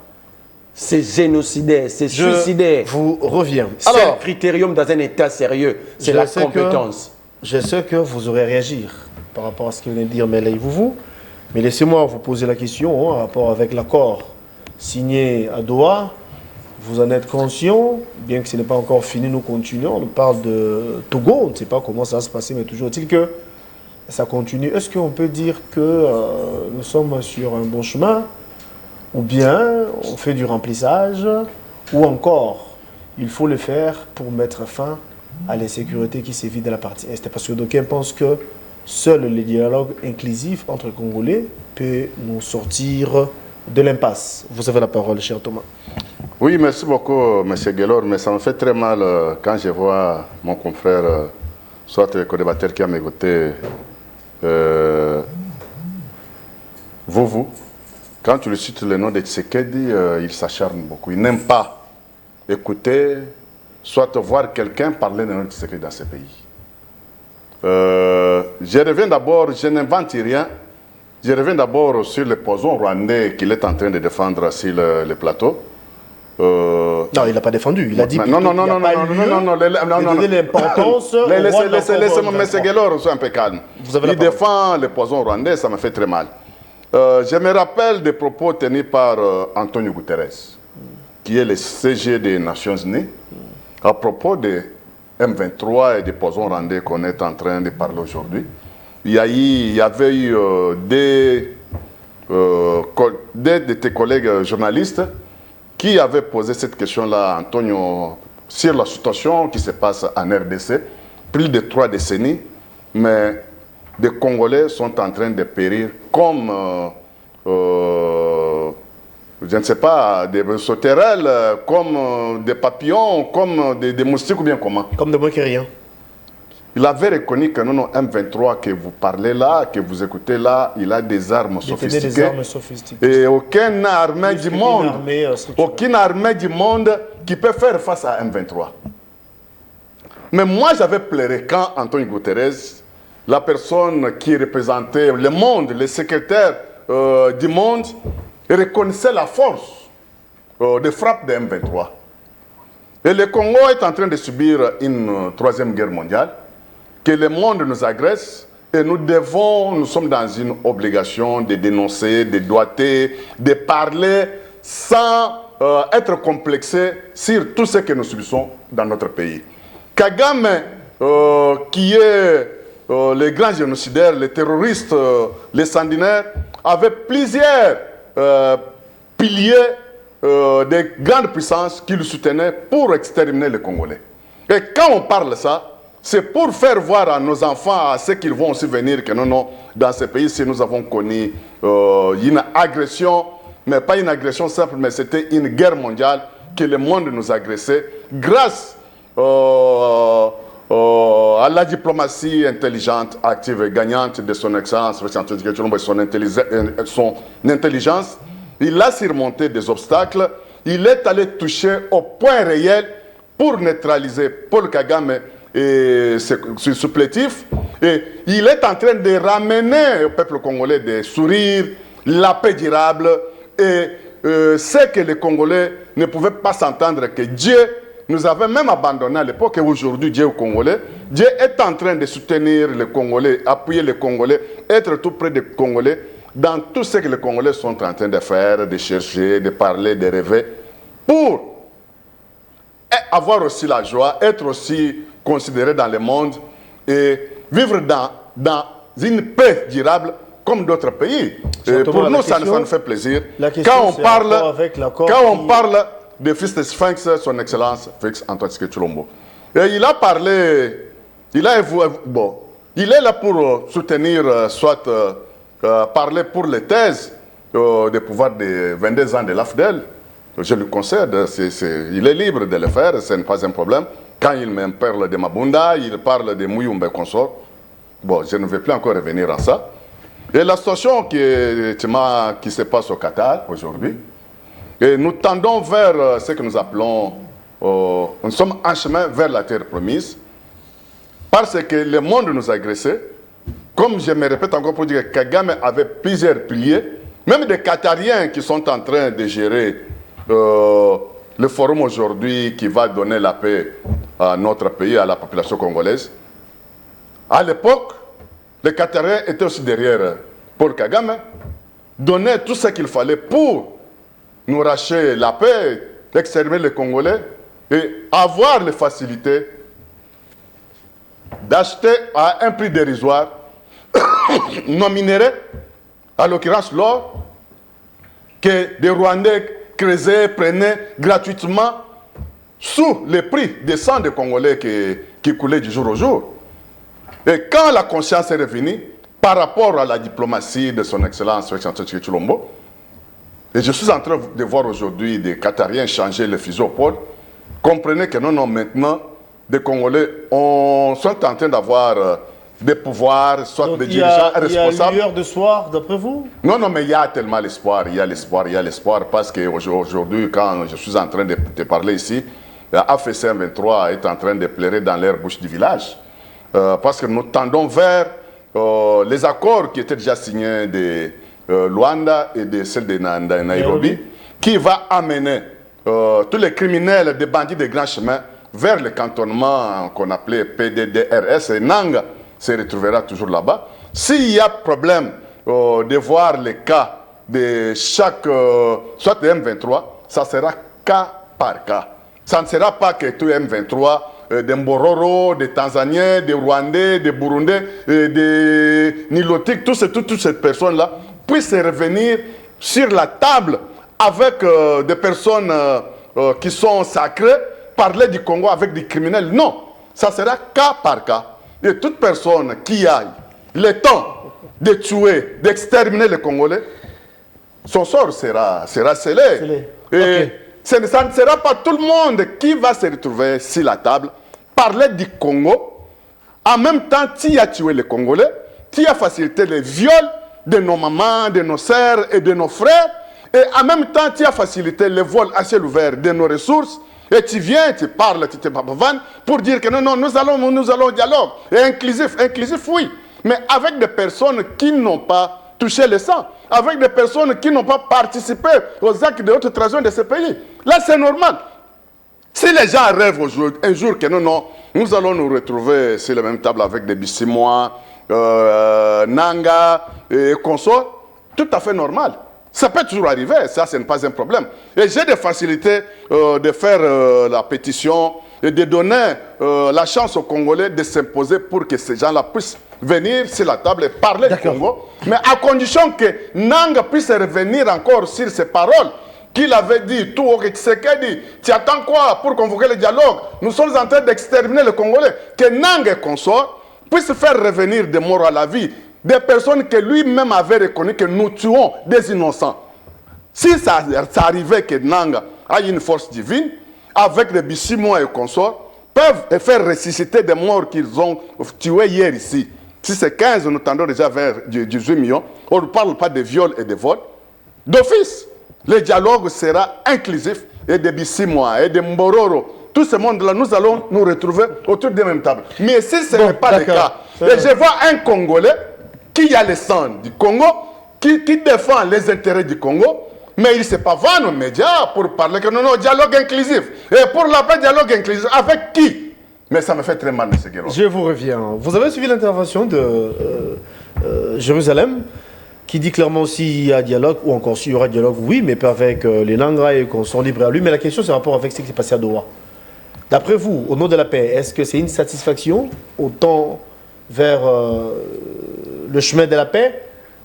C'est génocidaire, c'est suicidaire. Je vous reviens. C'est un critérium dans un État sérieux, c'est la compétence. Je sais que vous aurez réagir par rapport à ce que vient de dire Melei Vouvou, mais laissez-moi vous poser la question en rapport avec l'accord signé à Doha. Vous en êtes conscient, bien que ce n'est pas encore fini, nous continuons. On parle de Togo, on ne sait pas comment ça va se passer, mais toujours est-il que ça continue. Est-ce qu'on peut dire que nous sommes sur un bon chemin? Ou bien on fait du remplissage, ou encore il faut le faire pour mettre fin à l'insécurité qui sévit de la partie Est. Parce que d'aucuns pensent que seul le dialogue inclusif entre Congolais peut nous sortir de l'impasse. Vous avez la parole, cher Thomas. Oui, merci beaucoup, M. Guélor, mais ça me fait très mal quand je vois mon confrère, soit le co-débatteur qui a mes côtés, vous. Quand tu le cites le nom de Tshisekedi, il s'acharne beaucoup. Il n'aime pas écouter, soit voir quelqu'un parler de nom de Tshisekedi dans ce pays. Je reviens d'abord, je n'invente rien. Je reviens d'abord sur le poison rwandais qu'il est en train de défendre sur le plateau. Non, il n'a pas défendu. Il a dit non, l'importance. Laissez-moi, M. Guélor, sois un peu calme. Il défend le poison rwandais, ça me fait très mal. Je me rappelle des propos tenus par Antonio Guterres, qui est le CG des Nations Unies, à propos de M23 et des poisons rwandais qu'on est en train de parler aujourd'hui. Il y avait eu des de tes collègues journalistes qui avaient posé cette question-là, Antonio, sur la situation qui se passe en RDC, plus de 3 décennies, mais des Congolais sont en train de périr comme, je ne sais pas, des sauterelles, comme des papillons, comme des moustiques ou bien comment. Comme des moins que rien. Il avait reconnu que non, M23 que vous parlez là, que vous écoutez là, il a des armes sophistiquées. Des armes sophistiquées. Et aucune armée du monde, aucune armée du monde qui peut faire face à M23. Mais moi, j'avais pleuré quand Antonio Guterres, la personne qui représentait le monde, le secrétaire du monde, reconnaissait la force de frappe de M23. Et le Congo est en train de subir une 3e guerre mondiale, que le monde nous agresse, et nous sommes dans une obligation de dénoncer, de doiter, de parler sans être complexé sur tout ce que nous subissons dans notre pays. Kagame, qui est le grand génocidaire, les terroristes, les sanguinaires, avait plusieurs piliers des grandes puissances qui le soutenaient pour exterminer les Congolais. Et quand on parle de ça, c'est pour faire voir à nos enfants, à ceux qui vont aussi venir, que non, dans ces pays, si nous avons connu une agression, mais pas une agression simple, mais c'était une guerre mondiale que le monde nous agressait grâce à la diplomatie intelligente, active et gagnante de son excellence, son intelligence. Il a surmonté des obstacles, il est allé toucher au point réel pour neutraliser Paul Kagame et ses supplétifs. Et il est en train de ramener au peuple congolais des sourires, la paix durable. Et c'est que les Congolais ne pouvaient pas s'entendre que Dieu nous avait même abandonné à l'époque. Et aujourd'hui, Dieu est congolais. Dieu est en train de soutenir les Congolais, appuyer les Congolais, être tout près des Congolais dans tout ce que les Congolais sont en train de faire, de chercher, de parler, de rêver, pour avoir aussi la joie, être aussi considéré dans le monde et vivre dans une paix durable comme d'autres pays. Et pour nous, ça nous fait plaisir. Quand on parle de fils de Sphinx, son excellence Félix Antoine Tshisekedi Tshilombo. Et il a parlé, il est là pour soutenir, soit parler pour les thèses des pouvoirs de 22 ans de l'AFDEL. Je lui concède, il est libre de le faire, ce n'est pas un problème. Quand il me parle de Mabunda, il parle de Mouyumbe consort. Bon, je ne vais plus encore revenir à ça. Et la situation qui se passe au Qatar aujourd'hui, et nous tendons vers ce que nous appelons, nous sommes en chemin vers la terre promise, parce que le monde nous a agressés. Comme je me répète encore pour dire que Kagame avait plusieurs piliers, même des Qatariens qui sont en train de gérer le forum aujourd'hui qui va donner la paix à notre pays, à la population congolaise. À l'époque, les Qatariens étaient aussi derrière Paul Kagame, donnaient tout ce qu'il fallait pour nous racheter la paix, exterminer les Congolais et avoir les facilités d'acheter à un prix dérisoire nos minéraux, à l'occurrence l'or, que des Rwandais creusaient, prenaient gratuitement sous les prix des sangs des Congolais qui coulaient du jour au jour. Et quand la conscience est revenue par rapport à la diplomatie de son excellence Félix Antoine Tshisekedi Tshilombo, et je suis en train de voir aujourd'hui des Qatariens changer le fusil au pôle, comprenez que non, maintenant, des Congolais sont en train d'avoir des pouvoirs, soit donc des dirigeants responsables. Il y a une lueur de soir, d'après vous? Non, mais il y a tellement l'espoir, il y a l'espoir, parce qu'aujourd'hui, quand je suis en train de te parler ici, AFC 23 est en train de pleurer dans l'air bouche du village, parce que nous tendons vers les accords qui étaient déjà signés de Luanda et de celle de Nairobi, qui va amener tous les criminels, des bandits de grands chemins vers le cantonnement qu'on appelait PDDRS, et Nanga se retrouvera toujours là-bas. S'il y a problème de voir les cas de chaque, soit de M23, ça sera cas par cas. Ça ne sera pas que tout M23, des Mbororo, des Tanzaniens, des Rwandais, des Burundais, des Nilotiques, toutes ces personnes-là puissent revenir sur la table avec des personnes qui sont sacrées, parler du Congo avec des criminels. Non, ça sera cas par cas. Et toute personne qui a le temps de tuer, d'exterminer les Congolais, son sort sera scellé. Et ça ne sera pas tout le monde qui va se retrouver sur la table, parler du Congo. En même temps, tu as tué les Congolais, tu as facilité les viols de nos mamans, de nos sœurs et de nos frères. Et en même temps, tu as facilité le vol à ciel ouvert de nos ressources. Et tu viens, tu parles, tu te bavannes pour dire que non, nous allons dialogue. Et inclusif, oui. Mais avec des personnes qui n'ont pas touché le sang, avec des personnes qui n'ont pas participé aux actes de haute trahison de ce pays. Là, c'est normal. Si les gens rêvent un jour que nous allons nous retrouver sur la même table avec des Bissimois, Nanga et consorts, tout à fait normal. Ça peut toujours arriver, ça ce n'est pas un problème. Et j'ai des facilités de faire la pétition et de donner la chance aux Congolais de s'imposer pour que ces gens-là puissent venir sur la table et parler du Congo. Mais à condition que Nanga puisse revenir encore sur ses paroles qu'il avait dit, tout au Tshisekedi, tu attends quoi pour convoquer le dialogue? Nous sommes en train d'exterminer les Congolais. Que Nang et consorts puissent faire revenir des morts à la vie, des personnes que lui-même avait reconnu que nous tuons des innocents. Si ça arrivait que Nang a une force divine, avec des Bissimois et consorts, peuvent faire ressusciter des morts qu'ils ont tués hier ici. Si c'est 15, nous tendons déjà vers 18 millions. On ne parle pas de viols et de vols. D'office, le dialogue sera inclusif. Et de Bissimois, et de Mbororo, tout ce monde-là, nous allons nous retrouver autour des mêmes tables. Mais si ce n'est pas le cas, et je vois un Congolais qui a le sang du Congo, qui défend les intérêts du Congo, mais il ne s'est pas vendu aux médias pour parler que non, dialogue inclusif. Et pour l'après dialogue inclusif, avec qui? Mais ça me fait très mal, M. Guéron. Je vous reviens. Vous avez suivi l'intervention de Jérusalem, qui dit clairement s'il y a dialogue, ou encore s'il y aura dialogue, oui, mais pas avec les Nangra et qu'on soit libre à lui. Mais la question, c'est en rapport avec ce qui s'est passé à Doha. D'après vous, au nom de la paix, est-ce que c'est une satisfaction autant vers le chemin de la paix,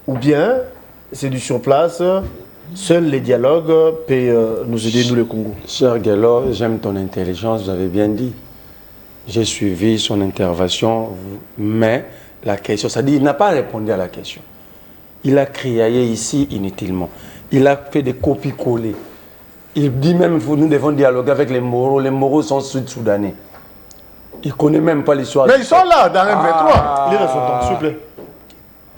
ou bien c'est du surplace? Seuls les dialogues peuvent nous aider, nous, le Congo. Cher Guélo, j'aime ton intelligence, vous avez bien dit. J'ai suivi son intervention, mais la question, ça dit, il n'a pas répondu à la question. Il a criaillé ici inutilement. Il a fait des copies-collées. Il dit même que nous devons dialoguer avec les Moros. Les Moros sont sud-soudanais. Il ne connaît même pas l'histoire. Mais ils sont là, dans M23. Lire son temps, s'il vous plaît.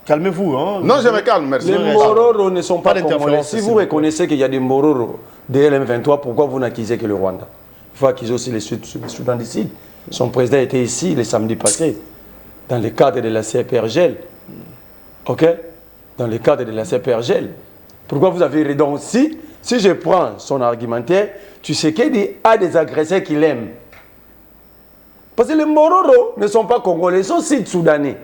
Calmez-vous. Hein. Non, je me calme, merci. Les Moros ne sont pas congolais. d'interférence, Si vous reconnaissez qu'il y a des Moros derrière M23, pourquoi vous n'accusez que le Rwanda? Il faut accuser aussi les Soudan du Sud. Son président était ici le samedi passé, dans le cadre de la CPRGL. OK? Dans le cadre de la CPRGL. Pourquoi vous avez raison aussi? Si je prends son argumentaire, tu sais qu'il a des agresseurs qu'il aime. Parce que les Mororo ne sont pas congolais, ils sont sud-soudanais.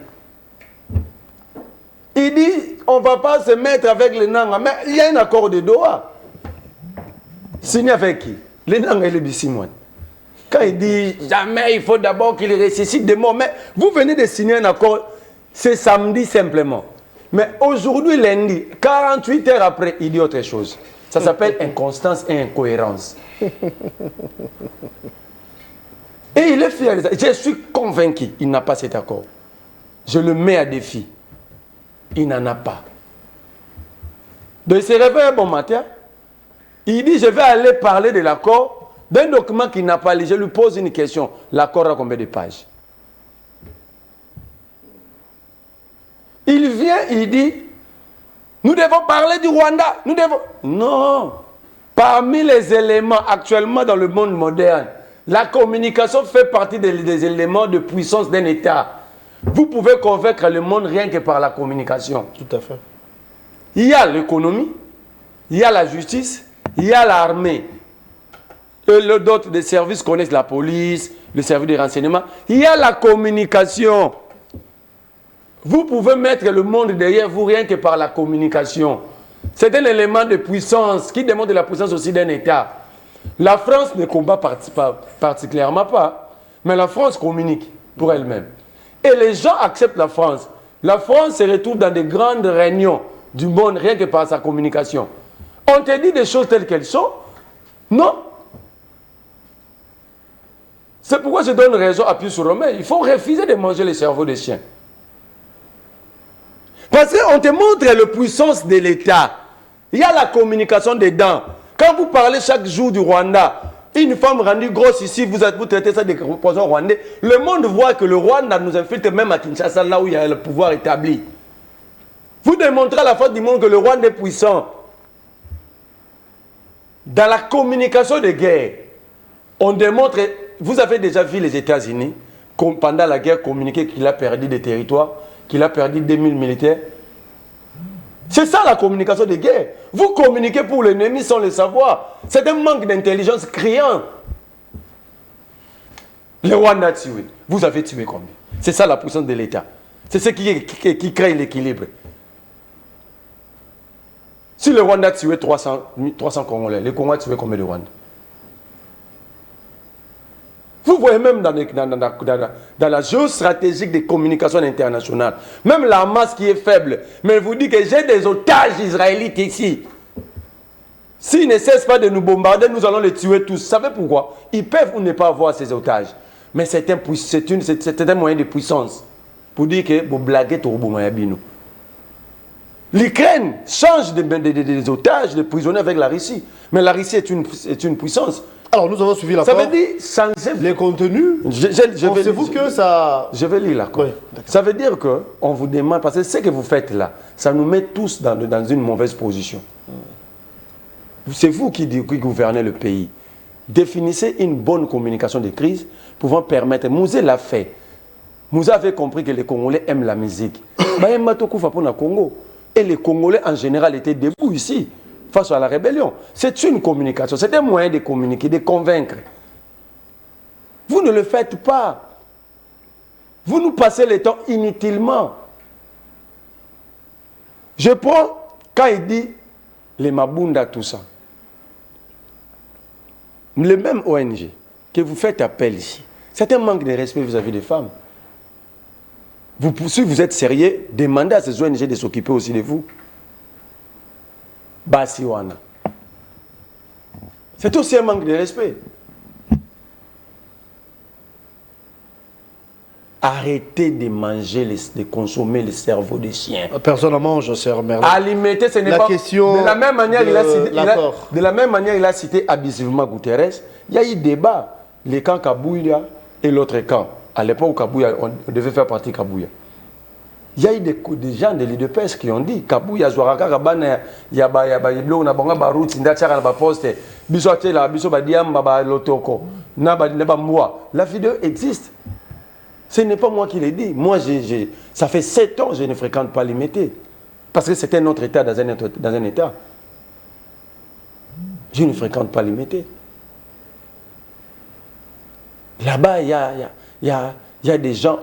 Il dit, on ne va pas se mettre avec les Nanga. Mais il y a un accord de Doha. Signé avec qui? Les Nanga et les Bissimoine. Quand il dit, jamais il faut d'abord qu'il ressuscite des morts. Mais vous venez de signer un accord, c'est samedi simplement. Mais aujourd'hui, lundi, 48 heures après, il dit autre chose. Ça s'appelle inconstance et incohérence. Et il est fier. Je suis convaincu qu'il n'a pas cet accord. Je le mets à défi. Il n'en a pas. Donc il se réveille un bon matin. Il dit, je vais aller parler de l'accord d'un document qu'il n'a pas lu. Je lui pose une question. L'accord a combien de pages? Il vient, il dit, nous devons parler du Rwanda. Nous devons... Non. Parmi les éléments actuellement dans le monde moderne, la communication fait partie des éléments de puissance d'un État. Vous pouvez convaincre le monde rien que par la communication. Tout à fait. Il y a l'économie, il y a la justice, il y a l'armée. Et d'autres des services connaissent la police, le service de renseignement. Il y a la communication. Vous pouvez mettre le monde derrière vous rien que par la communication. C'est un élément de puissance qui démontre la puissance aussi d'un État. La France ne combat particulièrement pas, mais la France communique pour elle-même. Et les gens acceptent la France. La France se retrouve dans des grandes réunions du monde rien que par sa communication. On te dit des choses telles qu'elles sont? Non. C'est pourquoi je donne raison à Pius Romain. Il faut refuser de manger les cerveaux des chiens. Parce qu'on te montre la puissance de l'État. Il y a la communication dedans. Quand vous parlez chaque jour du Rwanda, une femme rendue grosse ici, vous traitez ça de poison rwandais. Le monde voit que le Rwanda nous infiltre même à Kinshasa, là où il y a le pouvoir établi. Vous démontrez à la face du monde que le Rwanda est puissant. Dans la communication de guerre, on démontre... Vous avez déjà vu les États-Unis, pendant la guerre, communiquer qu'il a perdu des territoires, qu'il a perdu 2000 militaires. C'est ça la communication de guerre. Vous communiquez pour l'ennemi sans le savoir. C'est un manque d'intelligence criant. Le Rwanda a tué. Vous avez tué combien? C'est ça la puissance de l'État. C'est ce qui crée l'équilibre. Si le Rwanda a tué 300 Congolais, le Congo a tué combien de Rwanda? Vous voyez même dans la géostratégie des communications internationales, même la masse qui est faible, mais vous dit que j'ai des otages israélites ici. S'ils ne cessent pas de nous bombarder, nous allons les tuer tous. Vous savez pourquoi? Ils peuvent ou ne pas avoir ces otages. Mais c'est un moyen de puissance. Pour dire que vous blaguez tout le monde. L'Ukraine change des otages, des prisonniers avec la Russie. Mais la Russie est une puissance. Alors, nous avons suivi l'accord. Ça veut dire changer les contenus. Pensez-vous que ça... Je vais lire l'accord. Oui, ça veut dire qu'on vous demande, parce que ce que vous faites là, ça nous met tous dans une mauvaise position. C'est vous qui gouvernez le pays. Définissez une bonne communication de crise pouvant permettre... Mouzé l'a fait. Mouzé avait compris que les Congolais aiment la musique. Et les Congolais en général étaient debout ici, face à la rébellion. C'est une communication, c'est un moyen de communiquer, de convaincre. Vous ne le faites pas. Vous nous passez le temps inutilement. Je prends, quand il dit les Mabunda, tout ça, le même ONG que vous faites appel ici, c'est un manque de respect vis-à-vis des femmes. Si vous êtes sérieux, demandez à ces ONG de s'occuper aussi de vous. Basiwana. C'est aussi un manque de respect. Arrêtez de manger, de consommer le cerveau des chiens. Personne ne mange, c'est Merlin. Alimenter, ce n'est pas... Question de la même manière, il a cité abusivement Guterres. Il y a eu débat. Le camp Kabouya et l'autre camp. À l'époque où Kabouya, on devait faire partie de Kabouya. Il y a eu des gens de l'IDPS qui ont dit Kabouya, Zouaraka, Kabana, Yaba, Yablo, Nabanga, Barut, Ndachara, Nabaposte, Bisotela, Bisobadiam, Baba, Lotoko, Nabamwa. La vidéo existe. Ce n'est pas moi qui l'ai dit. Moi, ça fait 7 ans que je ne fréquente pas les métiers. Parce que c'était notre État dans un État. Je ne fréquente pas les métiers. Là-bas, il y a des gens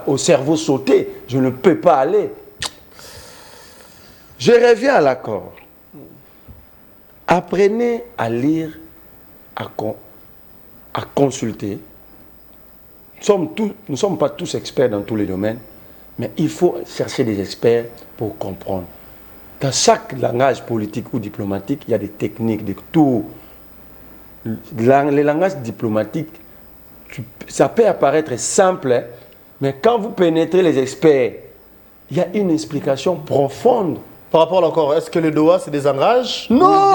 au cerveau sauté. Je ne peux pas aller. Je reviens à l'accord. Apprenez à lire, à consulter. Nous ne sommes pas tous experts dans tous les domaines, mais il faut chercher des experts pour comprendre. Dans chaque langage politique ou diplomatique, il y a des techniques, des tours. Les langages diplomatiques, ça peut apparaître simple, mais quand vous pénétrez les experts, il y a une explication profonde. Par rapport à l'accord, est-ce que le Doha se désengage? Non!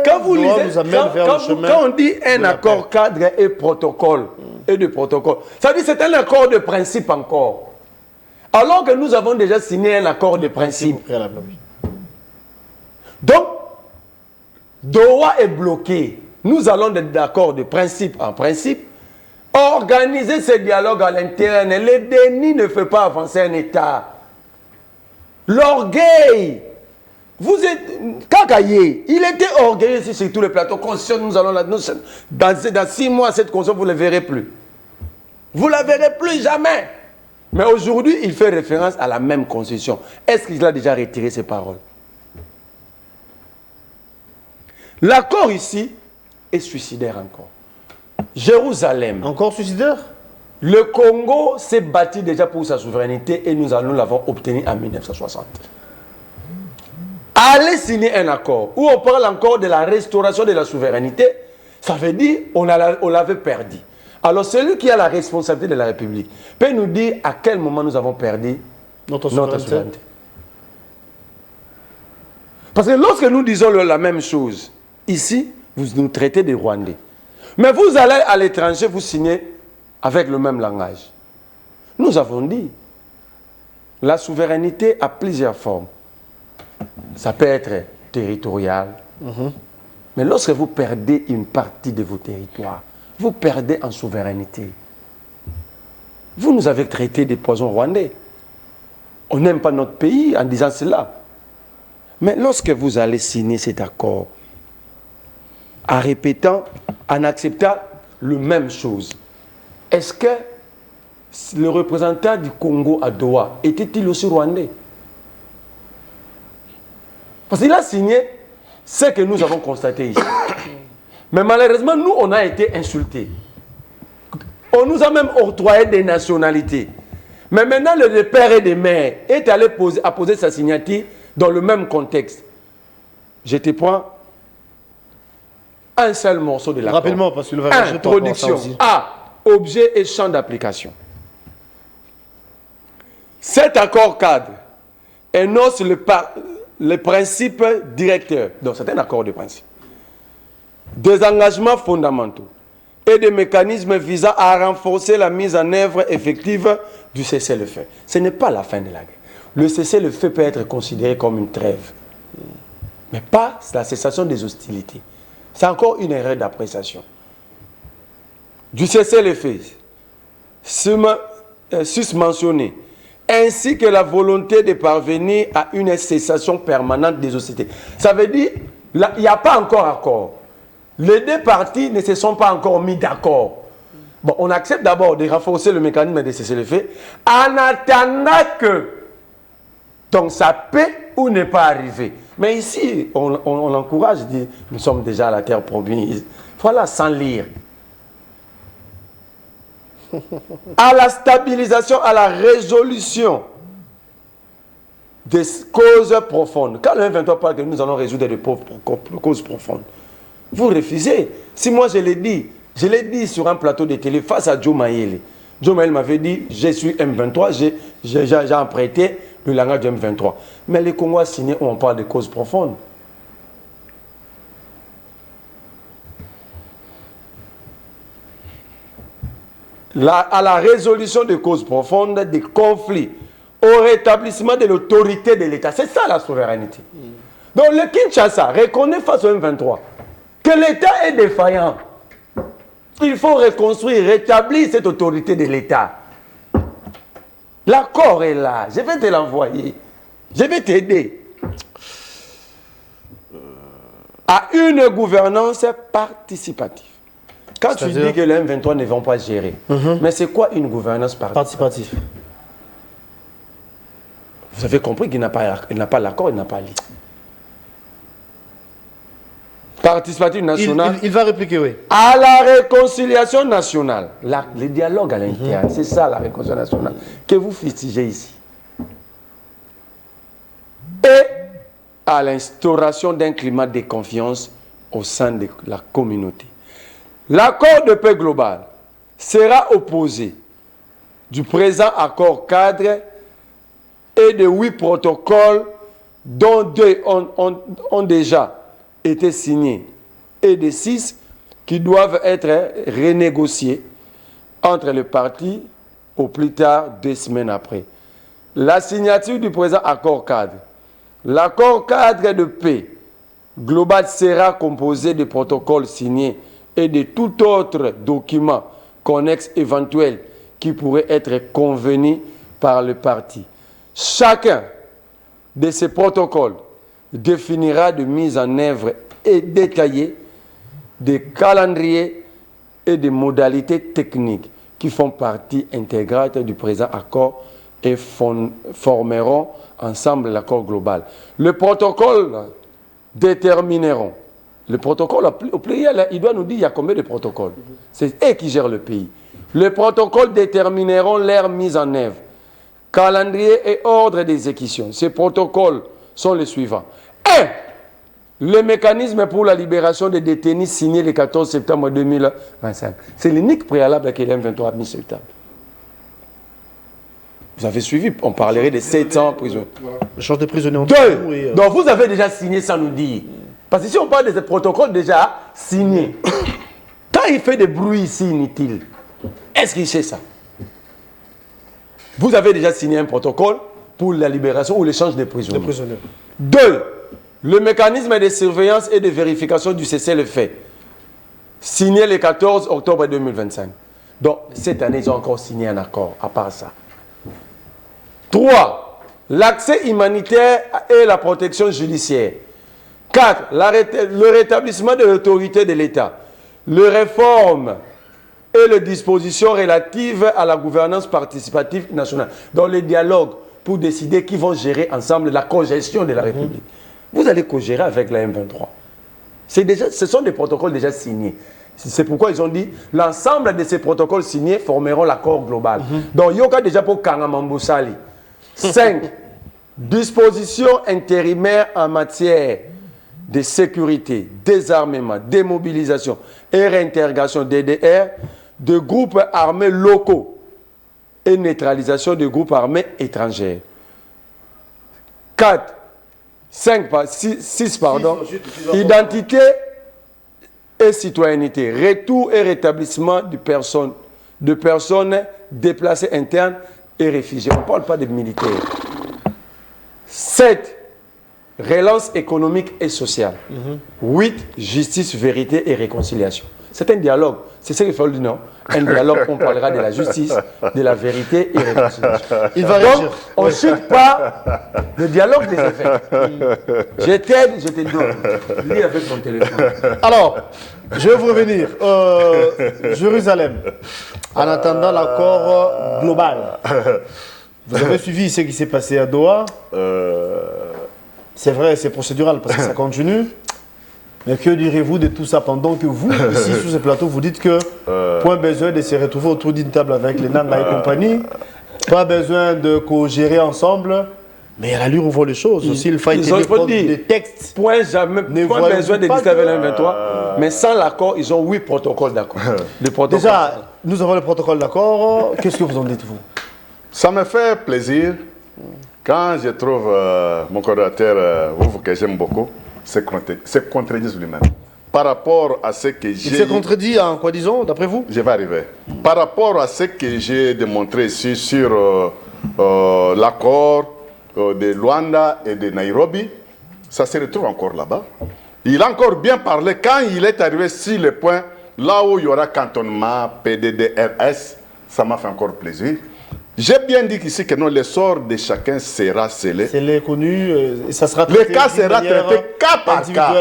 Quand vous lisez, quand on dit un accord cadre et protocole, et de protocole, ça veut dire que c'est un accord de principe encore. Alors que nous avons déjà signé un accord de principe. Donc, Doha est bloqué. Nous allons d'accord de principe en principe. Organiser ce dialogue à l'interne. Le déni ne fait pas avancer un État. L'orgueil. Vous êtes... Kakaye, il était orgueilleux ici sur tous les plateaux. Constitution, nous allons là. Dans 6 mois, cette constitution, vous ne la verrez plus. Vous ne la verrez plus jamais. Mais aujourd'hui, il fait référence à la même constitution. Est-ce qu'il a déjà retiré ses paroles? L'accord ici est suicidaire encore. Jérusalem. Encore suicidaire? Le Congo s'est battu déjà pour sa souveraineté et nous l'avons obtenu en 1960. Allez signer un accord où on parle encore de la restauration de la souveraineté, ça veut dire on l'avait perdu. Alors celui qui a la responsabilité de la République peut nous dire à quel moment nous avons perdu notre souveraineté. Parce que lorsque nous disons la même chose, ici, vous nous traitez des Rwandais. Mais vous allez à l'étranger, vous signez avec le même langage. Nous avons dit, la souveraineté a plusieurs formes. Ça peut être territorial. Mais lorsque vous perdez une partie de vos territoires, vous perdez en souveraineté. Vous nous avez traité des poisons rwandais. On n'aime pas notre pays en disant cela. Mais lorsque vous allez signer cet accord, en répétant, en acceptant la même chose, est-ce que le représentant du Congo à Doha était-il aussi rwandais? Parce qu'il a signé ce que nous avons constaté ici. Mais malheureusement, nous, on a été insultés. On nous a même octroyé des nationalités. Mais maintenant, le père et des mères est allé poser sa signature dans le même contexte. Je te prends un seul morceau de l'accord. Rapidement, parce qu'il va Introduction. A. Objet et champ d'application. Cet accord cadre énonce le principe directeur. Donc, c'est un accord de principe. Des engagements fondamentaux et des mécanismes visant à renforcer la mise en œuvre effective du cessez-le-feu. Ce n'est pas la fin de la guerre. Le cessez-le-feu peut être considéré comme une trêve, mais pas la cessation des hostilités. C'est encore une erreur d'appréciation. Du cessez-le-feu, susmentionné, ainsi que la volonté de parvenir à une cessation permanente des hostilités. Ça veut dire qu'il n'y a pas encore accord. Les deux parties ne se sont pas encore mis d'accord. Bon, on accepte d'abord de renforcer le mécanisme de cessez-le-feu en attendant que donc ça peut ou n'est pas arrivé. Mais ici, on encourage, dit, nous sommes déjà à la terre promise. Voilà, sans lire. À la stabilisation, à la résolution des causes profondes. Quand le 23 parle que nous allons résoudre des causes profondes, vous refusez. Si moi je l'ai dit sur un plateau de télé face à Joe Mayele. Joe Mayele m'avait dit, je suis M23, j'ai emprunté le langage de M23. Mais les Congolais signés où on parle de causes profondes. À la résolution des causes profondes, des conflits, au rétablissement de l'autorité de l'État. C'est ça la souveraineté. Donc le Kinshasa reconnaît face au M23 que l'État est défaillant. Il faut reconstruire, rétablir cette autorité de l'État. L'accord est là. Je vais te l'envoyer. Je vais t'aider. À une gouvernance participative. Quand tu dis que les M23 ne vont pas gérer, mais c'est quoi une gouvernance participative? Vous avez compris qu'il n'a pas l'accord, il n'a pas l'idée. Participative nationale. Il va répliquer, oui. À la réconciliation nationale. Le dialogue à l'intérieur, c'est ça la réconciliation nationale que vous fustigez ici. Et à l'instauration d'un climat de confiance au sein de la communauté. L'accord de paix global sera opposé du présent accord cadre et de 8 protocoles dont 2 ont déjà été signés et de 6 qui doivent être renégociés entre les parties au plus tard 2 semaines après. La signature du présent accord cadre. L'accord cadre de paix global sera composé de protocoles signés et de tout autre document connexe éventuel qui pourrait être convenu par les parties. Chacun de ces protocoles définira de mise en œuvre et détaillée des calendriers et des modalités techniques qui font partie intégrante du présent accord et formeront ensemble l'accord global. Le protocole détermineront. Le protocole, au pluriel, il doit nous dire il y a combien de protocoles. C'est eux qui gèrent le pays. Les protocoles détermineront leur mise en œuvre, calendrier et ordre d'exécution. Ces protocoles sont les suivants. 1. Le mécanisme pour la libération des détenus signé le 14 septembre 2025. C'est l'unique préalable que l'M23 a mis sur table. Vous avez suivi, on parlerait de 700 prisonniers. Le change de prisonniers en 2. Donc vous avez déjà signé sans nous dire. Parce que si on parle de ces protocoles déjà signés, quand il fait des bruits ici inutiles, est-ce qu'il sait ça? Vous avez déjà signé un protocole pour la libération ou l'échange des prisonniers. 2. Le mécanisme de surveillance et de vérification du cessez-le-feu, signé le 14 octobre 2025. Donc, cette année, ils ont encore signé un accord, à part ça. 3. L'accès humanitaire et la protection judiciaire. 4. Le rétablissement de l'autorité de l'État. Les réformes et les dispositions relatives à la gouvernance participative nationale. Dans les dialogues pour décider qui vont gérer ensemble la co-gestion de la République. Vous allez co-gérer avec la M23. Ce sont des protocoles déjà signés. C'est pourquoi ils ont dit l'ensemble de ces protocoles signés formeront l'accord global. Donc, il y a déjà pour Kangamamboussali. 5. Dispositions intérimaires en matière de sécurité, désarmement, démobilisation et réintégration DDR de groupes armés locaux et neutralisation de groupes armés étrangers. 4, 6, identité et citoyenneté, retour et rétablissement de personnes déplacées internes et réfugiés. On ne parle pas des militaires. 7, relance économique et sociale. 8, justice, vérité et réconciliation. C'est un dialogue. C'est ce qu'il faut dire, non? Un dialogue, on parlera de la justice, de la vérité et réconciliation. Il va Donc, réagir. on ne chute pas le dialogue des effets. Je t'aide, je te donne. Lis avec ton téléphone. Alors, je vais vous revenir. Jérusalem, en attendant l'accord global. Vous avez suivi ce qui s'est passé à Doha. C'est vrai, c'est procédural parce que ça continue. Mais que direz-vous de tout ça pendant que vous, ici sur ce plateau, vous dites que point besoin de se retrouver autour d'une table avec les Nanga et compagnie, pas besoin de co-gérer ensemble, mais à l'allure où vont les choses aussi, il faut prendre des textes. Point besoin de discuter avec l'M23, mais sans l'accord, ils ont 8 protocoles d'accord. Déjà, nous avons le protocole d'accord. Qu'est-ce que vous en dites, vous? Ça me fait plaisir quand je trouve mon coordinateur, vous que j'aime beaucoup, se contredit lui-même. Par rapport à ce que j'ai... Il se contredit en quoi, disons, d'après vous? Je vais arriver. Par rapport à ce que j'ai démontré ici sur l'accord de Luanda et de Nairobi, ça se retrouve encore là-bas. Il a encore bien parlé quand il est arrivé sur le point, là où il y aura cantonnement, PDDRS, ça m'a fait encore plaisir. J'ai bien dit ici que non, le sort de chacun sera scellé. C'est connu, et ça sera traité. Le cas sera traité cas par cas.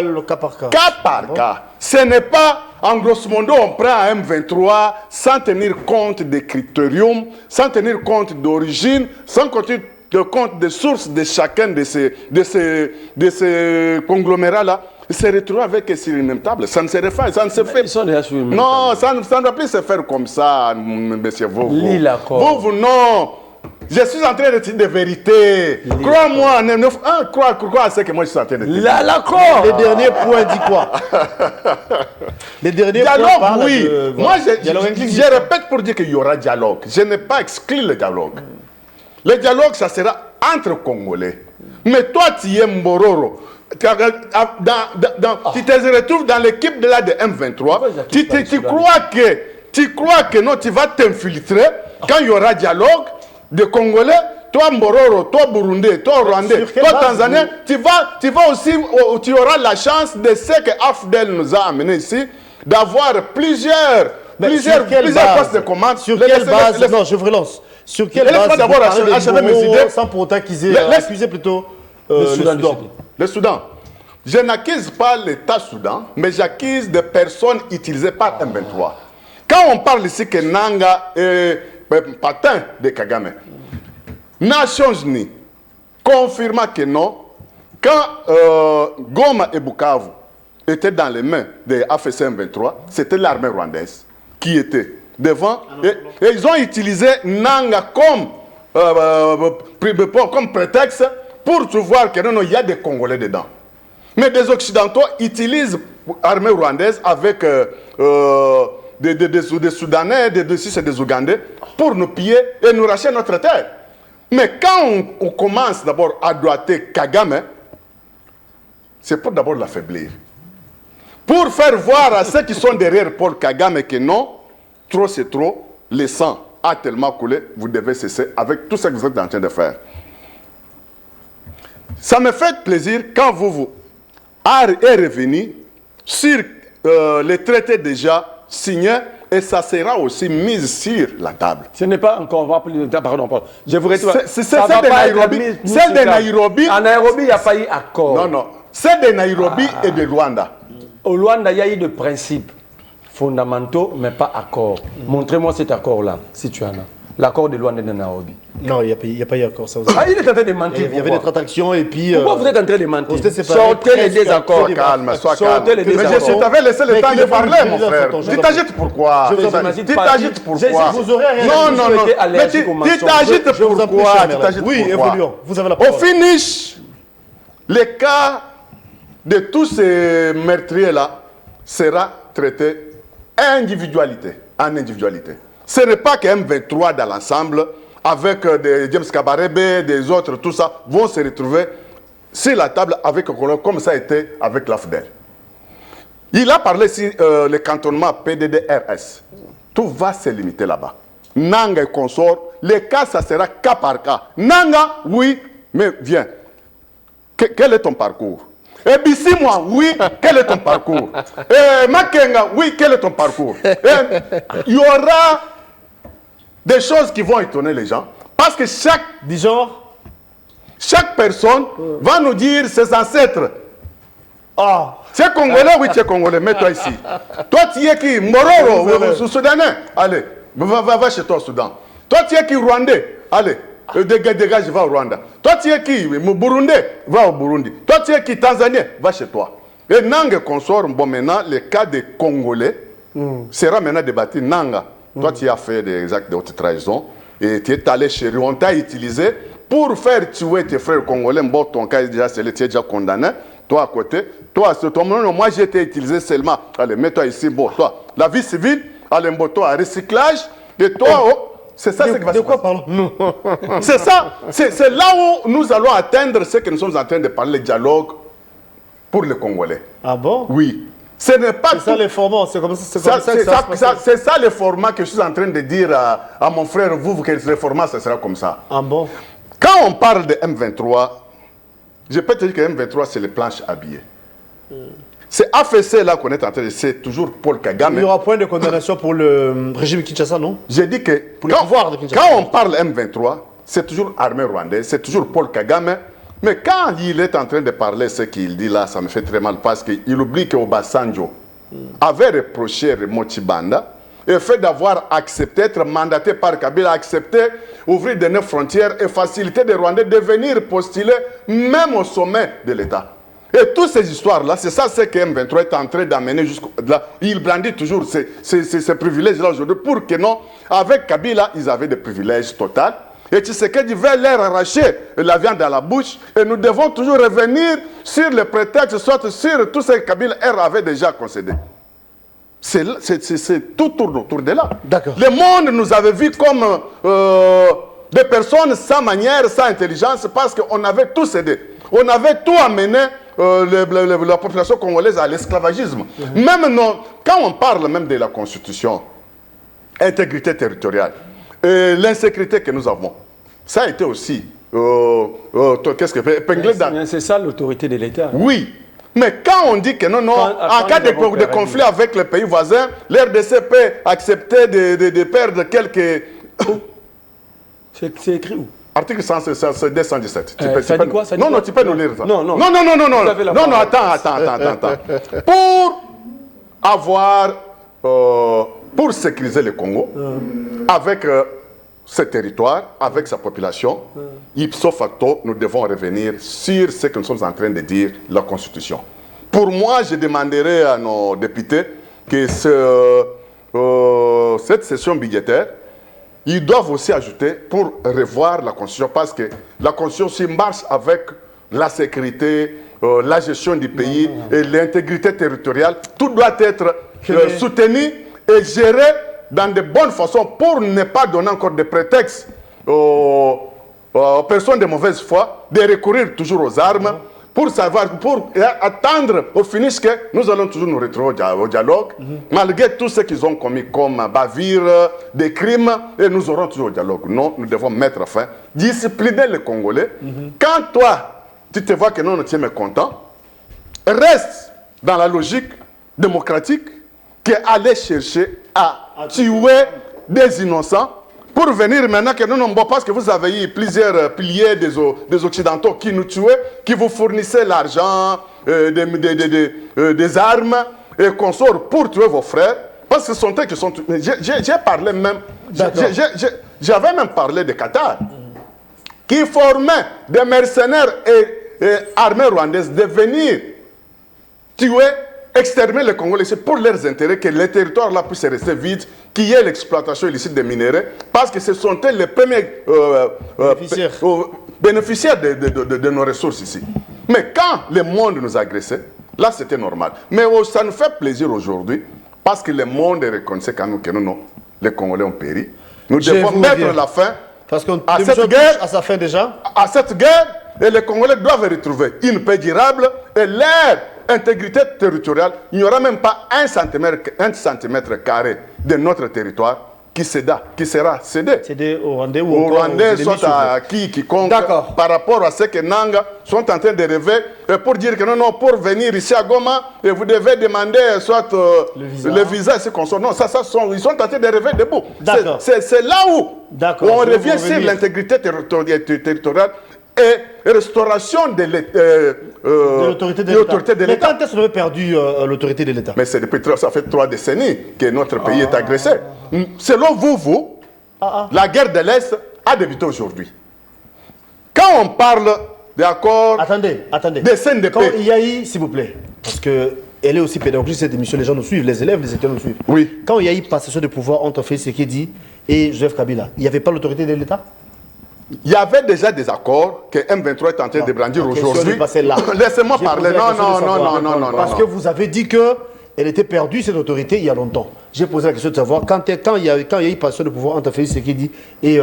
Cas par cas. Ce n'est pas, en grosso modo, on prend un M23 sans tenir compte des critériums, sans tenir compte d'origine, sans tenir compte des sources de chacun de ces conglomérats-là. Se retrouver avec sur une même table, ça ne se fait, ça ne se fait. Ils sont déjà sur une même non, table. Ça ne doit plus se faire comme ça, monsieur vous. Lis l'accord. Vous, non. Je suis en train de dire des vérités. Crois-moi, crois à ce que moi je suis en train de dire. L'accord. Le dernier point dit quoi? Le dernier dialogue, point parle oui. de... Moi, Dialogue je répète pour dire qu'il y aura dialogue. Je n'ai pas exclu le dialogue. Le dialogue, ça sera entre Congolais. Mais toi, tu es Mbororo. Tu te retrouves dans l'équipe de la de M23. Tu crois que non, tu vas t'infiltrer quand il y aura dialogue de Congolais. Toi Mbororo, toi Burundais, toi Rwandais, toi Tanzanien, tu vas aussi, tu auras la chance de ce que AFDEL nous a amené ici, d'avoir plusieurs postes de commande. Sur quelle base? Non, je vous relance. Sur quelle base? Laisse-moi d'abord achever mes idées. Sans pour autant qu'ils aient accusé plutôt le Soudan. Le Soudan. Je n'accuse pas l'État Soudan, mais j'accuse des personnes utilisées par M23. Quand on parle ici que Nanga est patin de Kagame, Nations Unies confirma que non, quand Goma et Bukavu étaient dans les mains des AFC M23, c'était l'armée rwandaise qui était devant. Et ils ont utilisé Nanga comme prétexte pour voir que non, il y a des Congolais dedans. Mais des Occidentaux utilisent l'armée rwandaise avec des Soudanais, des Ougandais pour nous piller et nous racheter notre terre. Mais quand on commence d'abord à droiter Kagame, c'est pour d'abord l'affaiblir. Pour faire voir à ceux qui sont derrière Paul Kagame que non, trop c'est trop, le sang a tellement coulé, vous devez cesser avec tout ce que vous êtes en train de faire. Ça me fait plaisir quand vous êtes revenu sur les traités déjà signés et ça sera aussi mis sur la table. Ce n'est pas encore, pardon, je vous retrouve. C'est celle de Nairobi. Celle de Nairobi. En Nairobi, il n'y a pas eu accord. Non. Celle de Nairobi et de Luanda. Au Luanda, il y a eu des principes fondamentaux, mais pas accord. Montrez-moi cet accord-là, si tu en as. L'accord de Luanda et de Nairobi. Non, il n'y a pas eu accord. Ça Ah, il est en train de mentir. Il y avait des tractations et puis... Pourquoi vous êtes en train de mentir? Sortez les désaccords. Sois calme. Sortez les Mais désaccords. je t'avais laissé le temps de parler, mon frère. Tu t'agites pourquoi? Tu t'agites pourquoi? Vous aurez rien. Non. Mais tu t'agites pourquoi? Oui, évoluons. Vous avez la parole. Au finish, le cas de tous ces meurtriers-là sera traité individualité, en individualité. Ce n'est pas que M23 dans l'ensemble, avec des James Kabarebe, des autres, tout ça, vont se retrouver sur la table avec un colonel, comme ça a été avec l'AFDEL. Il a parlé sur le cantonnement PDDRS. Tout va se limiter là-bas. Nanga et consort, les cas, ça sera cas par cas. Nanga, oui, mais viens. Quel est ton parcours? Et Bissi, moi, oui, quel est ton parcours? Et Makenga, oui, quel est ton parcours? Il y aura des choses qui vont étonner les gens. Parce que chaque personne va nous dire ses ancêtres. Ah, tu es Congolais, oui, tu es Congolais, mets-toi ici. Toi, tu es qui? Mororo, Soudanais. Allez, va chez toi au Soudan. Toi, tu es qui? Rwandais. Allez, dégage, va au Rwanda. Toi, tu es qui? Burundais. Va au Burundi. Toi, tu es qui? Tanzanien. Va chez toi. Et Nanga consort, bon, maintenant, le cas des Congolais sera maintenant débattu. Nanga, toi, tu as fait des actes de haute trahison et tu es allé chez lui. On t'a utilisé pour faire tuer tes frères congolais. Bon, ton cas est déjà scellé, tu es déjà condamné. Toi à côté, toi, ce ton moment, moi j'ai été utilisé seulement. Allez, mets-toi ici, bon, toi. La vie civile, allez, toi, recyclage, et toi, oh, c'est ça, c'est que va se passer. Pardon? C'est ça, c'est là où nous allons atteindre ce que nous sommes en train de parler, le dialogue pour les Congolais. Ah bon? Oui. Ce n'est pas. C'est ça les formats, c'est comme ça. C'est ça le format que je suis en train de dire à mon frère, vous, que le format, ce sera comme ça. Ah bon? Quand on parle de M23, je peux te dire que M23, c'est les planches habillées. C'est AFC là qu'on est en train de... C'est toujours Paul Kagame. Il y aura point de condamnation pour le régime Kinshasa, non? J'ai dit que pour le pouvoir de Kinshasa. Quand on parle M23, c'est toujours armée rwandaise, c'est toujours Paul Kagame. Mais quand il est en train de parler ce qu'il dit là, ça me fait très mal parce qu'il oublie qu'Obasanjo avait reproché Raymond Tshibanda et le fait d'avoir accepté, être mandaté par Kabila, accepté ouvrir de neuf frontières et faciliter des Rwandais de venir postuler même au sommet de l'État. Et toutes ces histoires-là, c'est ça ce que M23 est en train d'amener jusqu'à... Il brandit toujours ces privilèges-là aujourd'hui pour que non, avec Kabila, ils avaient des privilèges totaux. Et Tshisekedi veut leur arracher la viande à la bouche. Et nous devons toujours revenir sur le prétexte, soit sur tout ce que Kabila avait déjà concédé. C'est tout tourne autour de là. Le monde nous avait vus comme des personnes sans manière, sans intelligence, parce qu'on avait tout cédé. On avait tout amené la population congolaise à l'esclavagisme. Même non, quand on parle même de la Constitution, intégrité territoriale, l'insécurité que nous avons, ça a été aussi, qu'est-ce que épinglé dans... C'est ça l'autorité de l'État. Oui. Mais quand on dit que non, en cas de conflit avec les pays voisins, l'RDC peut accepter de perdre quelques... C'est écrit où? Article 217. Ça dit quoi? Non, tu peux nous lire ça. Non, attends. Pour avoir... pour sécuriser le Congo, avec ses territoires, avec sa population, ipso facto, nous devons revenir sur ce que nous sommes en train de dire, la Constitution. Pour moi, je demanderai à nos députés que cette session budgétaire, ils doivent aussi ajouter pour revoir la Constitution, parce que la Constitution marche avec la sécurité, la gestion du pays et l'intégrité territoriale. Tout doit être soutenu et géré dans de bonnes façons pour ne pas donner encore de prétextes aux personnes de mauvaise foi de recourir toujours aux armes pour attendre au finish que nous allons toujours nous retrouver au dialogue, malgré tout ce qu'ils ont commis comme bavure, des crimes, et nous aurons toujours au dialogue. Non, nous devons mettre fin, discipliner les Congolais. Quand toi, tu te vois que non, tu es mécontent, reste dans la logique démocratique qui est aller chercher à tuer des innocents pour venir maintenant que nous n'en pas parce que vous avez eu plusieurs piliers des Occidentaux qui nous tuaient, qui vous fournissaient l'argent, des armes et consorts pour tuer vos frères. Parce que ce sont eux qui sont... J'ai parlé même... J'avais même parlé de Qatar, qui formait des mercenaires et armées rwandaises de venir tuer, exterminer les Congolais pour leurs intérêts, que les territoires là puissent rester vides, qu'il y ait l'exploitation illicite des minéraux, parce que ce sont eux les premiers bénéficiaires de nos ressources ici. Mais quand le monde nous agressait, là c'était normal. Mais ça nous fait plaisir aujourd'hui parce que le monde reconnaissait quand nous que non, les Congolais ont péri. Nous devons mettre la fin parce qu'on à cette guerre, à sa fin déjà. À cette guerre, et les Congolais doivent retrouver une paix durable et leur intégrité territoriale. Il n'y aura même pas un centimètre carré de notre territoire qui sera cédé. Cédé aux Rwandais ou aux Rwandais, soit à quiconque, par rapport à ce que Nanga sont en train de rêver, pour dire que non, pour venir ici à Goma, et vous devez demander soit le visa, ce qu'on sort. Non, ils sont en train de rêver debout. C'est là où on revient sur l'intégrité territoriale et restauration de l'autorité de l'État. Mais quand est-ce qu'on a perdu l'autorité de l'État? Mais c'est depuis ça fait 3 décennies que notre pays est agressé. Selon vous, la guerre de l'Est a débuté aujourd'hui. Quand on parle d'accord, attendez, des scènes de quand paix. il y a eu, s'il vous plaît, parce que elle est aussi pédagogique cette émission, les gens nous suivent, les élèves, les étudiants nous suivent. Oui. Quand il y a eu passation de pouvoir entre Félix Tshisekedi et Joseph Kabila, il n'y avait pas l'autorité de l'État? Il y avait déjà des accords que M23 est en train de brandir aujourd'hui. Laissez-moi parler. Non. Parce que vous avez dit qu'elle était perdue, cette autorité, il y a longtemps. J'ai posé la question de savoir quand il y a eu passation de pouvoir entre Félix Tshisekedi et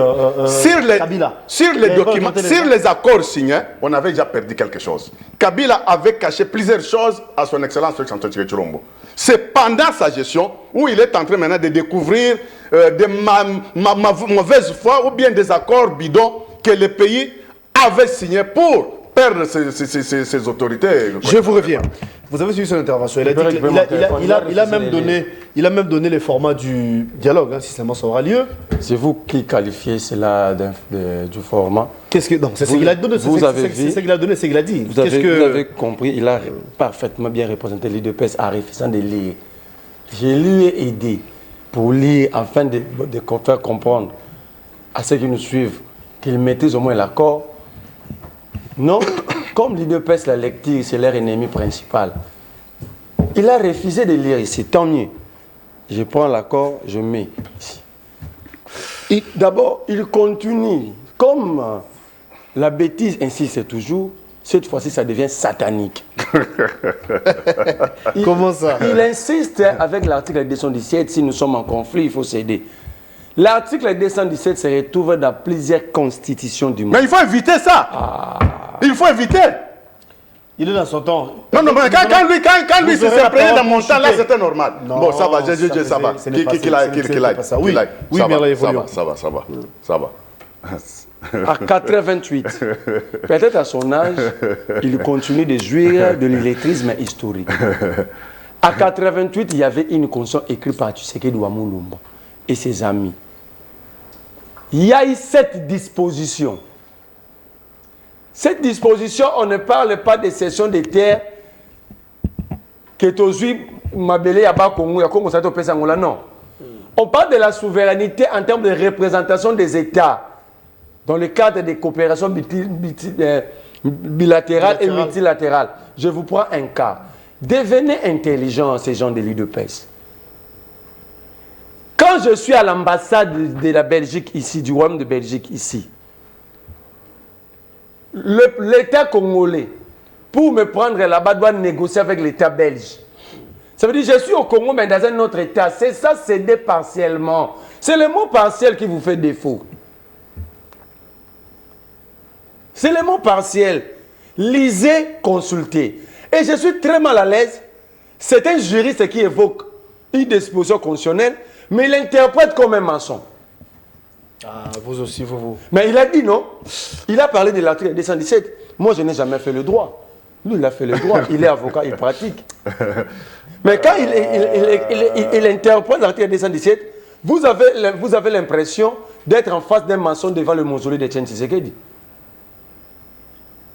Kabila. Sur les documents, sur les accords signés, on avait déjà perdu quelque chose. Kabila avait caché plusieurs choses à son excellence Félix Antoine Tshisekedi. C'est pendant sa gestion où il est en train maintenant de découvrir de mauvaise foi ou bien des accords bidons que le pays avait signés pour perdre ses autorités. Je vous reviens. Vous avez suivi son intervention. Il a même donné les formats du dialogue, hein, si seulement ça aura lieu. C'est vous qui qualifiez cela du format. Qu'est-ce que non, c'est ce qu'il a donné. C'est ce qu'il a donné, c'est ce qu'il a dit. Vous avez compris. Il a parfaitement bien représenté l'UDPS en refusant de lire. Je lui ai aidé pour lire afin de faire comprendre à ceux qui nous suivent qu'ils maîtrisent au moins l'accord. Non, comme l'UDPS, la lecture, c'est leur ennemi principal. Il a refusé de lire ici, tant mieux. Je prends l'accord, je mets ici. D'abord, il continue. Comme la bêtise insiste toujours, cette fois-ci, ça devient satanique. Comment ça? Il insiste avec l'article 217, si nous sommes en conflit, il faut céder. L'article 217 se retrouve dans plusieurs constitutions du monde. Mais il faut éviter ça. Il faut éviter. Il est dans son temps. Non, mais quand lui s'est préparé dans mon temps, là, c'était normal. Non, bon, ça va, ça va. Ça va. À 88, peut-être à son âge, il continue de jouir de l'illettrisme historique. À 88, il y avait une constitution écrite par Tshisekedi Ouamulumba et ses amis. Il y a eu cette disposition. Cette disposition, on ne parle pas de cession des terres que Tozui Mabele Yaba Kongo, Kongo Sato Pesangola, non. On parle de la souveraineté en termes de représentation des États dans le cadre des coopérations bilatérales et multilatérales. Je vous prends un cas. Devenez intelligents, ces gens de l'UDPS. Quand je suis à l'ambassade de la Belgique ici, du Royaume de Belgique ici, l'État congolais, pour me prendre là-bas, doit négocier avec l'État belge. Ça veut dire que je suis au Congo, mais dans un autre État. C'est ça, céder partiellement. C'est le mot partiel qui vous fait défaut. C'est le mot partiel. Lisez, consultez. Et je suis très mal à l'aise. C'est un juriste qui évoque une disposition constitutionnelle, mais il interprète comme un maçon. Ah, vous aussi, vous. Mais il a dit non. Il a parlé de l'article 217. Moi, je n'ai jamais fait le droit. Lui, il a fait le droit. Il est avocat, il pratique. Mais quand il interprète l'article 217, vous avez l'impression d'être en face d'un maçon devant le mausolée de Etienne Tshisekedi.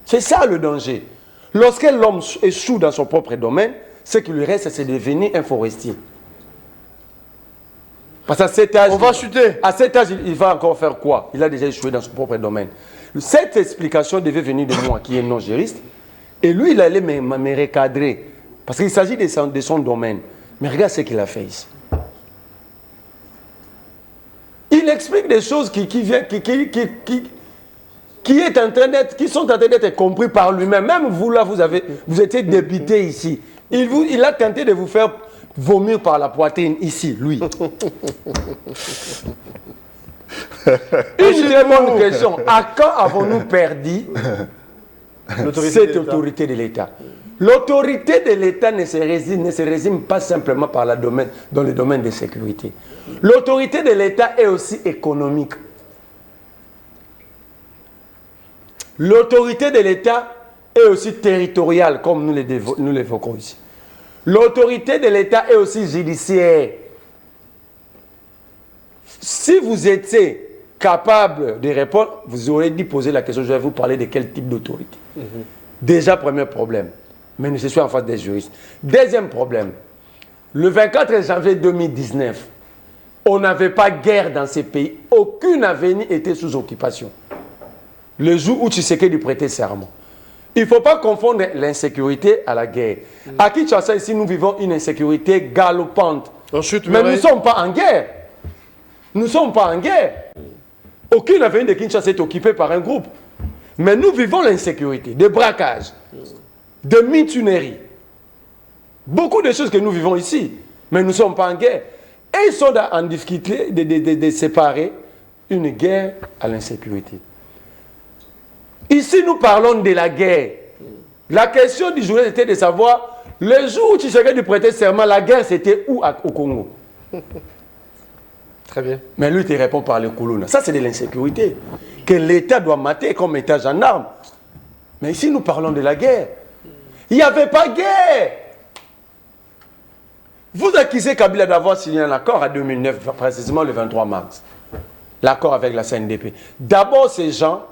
C'est ça le danger. Lorsque l'homme échoue dans son propre domaine, ce qui lui reste, c'est de devenir un forestier. Parce qu'à cet âge, on va chuter. À cet âge, il va encore faire quoi? Il a déjà échoué dans son propre domaine. Cette explication devait venir de moi, qui est non-juriste. Et lui, il allait me recadrer. Parce qu'il s'agit de son domaine. Mais regarde ce qu'il a fait ici. Il explique des choses qui qui sont en train d'être compris par lui-même. Même vous, là, vous étiez député ici. Il a tenté de vous faire vomir par la poitrine ici, lui. Une très bonne question. À quand avons-nous perdu cette autorité de l'État? L'autorité de l'État ne se résume pas simplement dans le domaine de sécurité. L'autorité de l'État est aussi économique. L'autorité de l'État est aussi territoriale, comme nous l'évoquons ici. L'autorité de l'État est aussi judiciaire. Si vous étiez capable de répondre, vous aurez dû poser la question, je vais vous parler de quel type d'autorité. Déjà, premier problème. Mais je suis en face des juristes. Deuxième problème. Le 24 janvier 2019, on n'avait pas guerre dans ces pays. Aucune avenue était sous occupation. Le jour où Tshisekedi prêtait serment. Il ne faut pas confondre l'insécurité à la guerre. À Kinshasa, ici, nous vivons une insécurité galopante. Mais nous ne sommes pas en guerre. Nous ne sommes pas en guerre. Aucune avenue de Kinshasa est occupée par un groupe. Mais nous vivons l'insécurité, des braquages, de mutineries. Beaucoup de choses que nous vivons ici. Mais nous ne sommes pas en guerre. Et ils sont en difficulté de séparer une guerre à l'insécurité. Ici, nous parlons de la guerre. La question du jour était de savoir, le jour où Tshisekedi prêtait serment, la guerre, c'était où au Congo? Très bien. Mais lui, il répond par le Koulouna. Ça, c'est de l'insécurité que l'État doit mater comme État gendarme. Mais ici, nous parlons de la guerre. Il n'y avait pas de guerre. Vous accusez Kabila d'avoir signé un accord en 2009, précisément le 23 mars. L'accord avec la CNDP. D'abord, ces gens,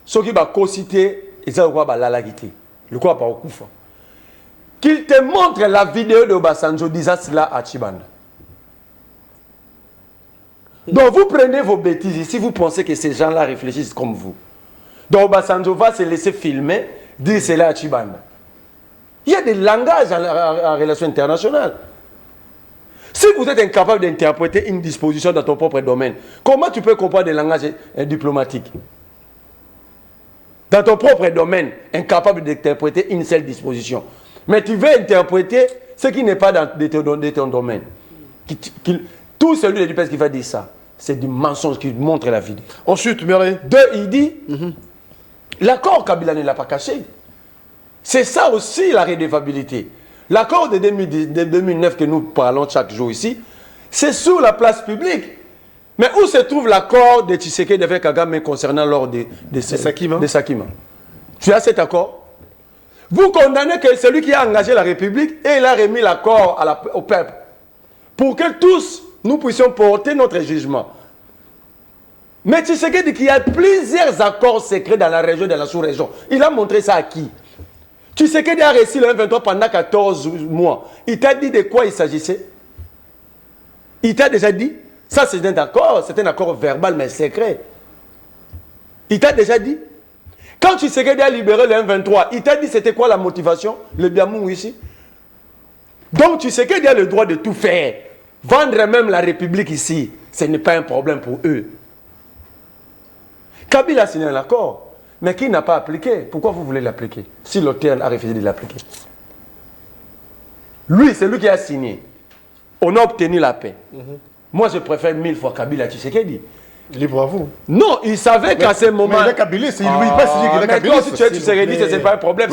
ceux qui vont citer, ils ont le quoi par Okufa. Qu'ils te montrent la vidéo de Obasanjo disant cela à Chibanda. Donc vous prenez vos bêtises ici, vous pensez que ces gens-là réfléchissent comme vous. Donc Obasanjo va se laisser filmer, dire cela à Chibanda. Il y a des langages en relation internationale. Si vous êtes incapable d'interpréter une disposition dans ton propre domaine, comment tu peux comprendre des langages diplomatiques? Dans ton propre domaine, incapable d'interpréter une seule disposition. Mais tu veux interpréter ce qui n'est pas dans ton domaine. Tout celui du peuple qui va dire ça, c'est du mensonge qui montre la vidéo. Ensuite, Merlin. Il dit, l'accord Kabila ne l'a pas caché. C'est ça aussi la redevabilité. L'accord de 2009 que nous parlons chaque jour ici, c'est sur la place publique. Mais où se trouve l'accord de Tshisekedi avec Kagame concernant l'ordre de Sakima? Tu as cet accord? Vous condamnez que celui qui a engagé la République et il a remis l'accord au peuple. Pour que tous, nous puissions porter notre jugement. Mais Tshisekedi dit qu'il y a plusieurs accords secrets dans la région, dans la sous-région. Il a montré ça à qui? Tshisekedi a réussi le 1-23 pendant 14 mois. Il t'a dit de quoi il s'agissait? Il t'a déjà dit? Ça, c'est un accord verbal, mais secret. Il t'a déjà dit? Quand Tshisekedi a libéré le 1-23, il t'a dit c'était quoi la motivation? Le Biamou ici. Donc Tshisekedi a le droit de tout faire. Vendre même la République ici, ce n'est pas un problème pour eux. Kabila a signé un accord, mais qui n'a pas appliqué? Pourquoi vous voulez l'appliquer? Si l'auteur a refusé de l'appliquer. Lui, c'est lui qui a signé. On a obtenu la paix. Moi, je préfère 1000 fois Kabila Tshisekedi. Libre à vous. Non, il savait qu'à ce moment... Mais il est kabiliste, il ne pas signer qu'il est kabiliste. Mais toi, si tu es Tshisekedi, ce n'est pas un problème.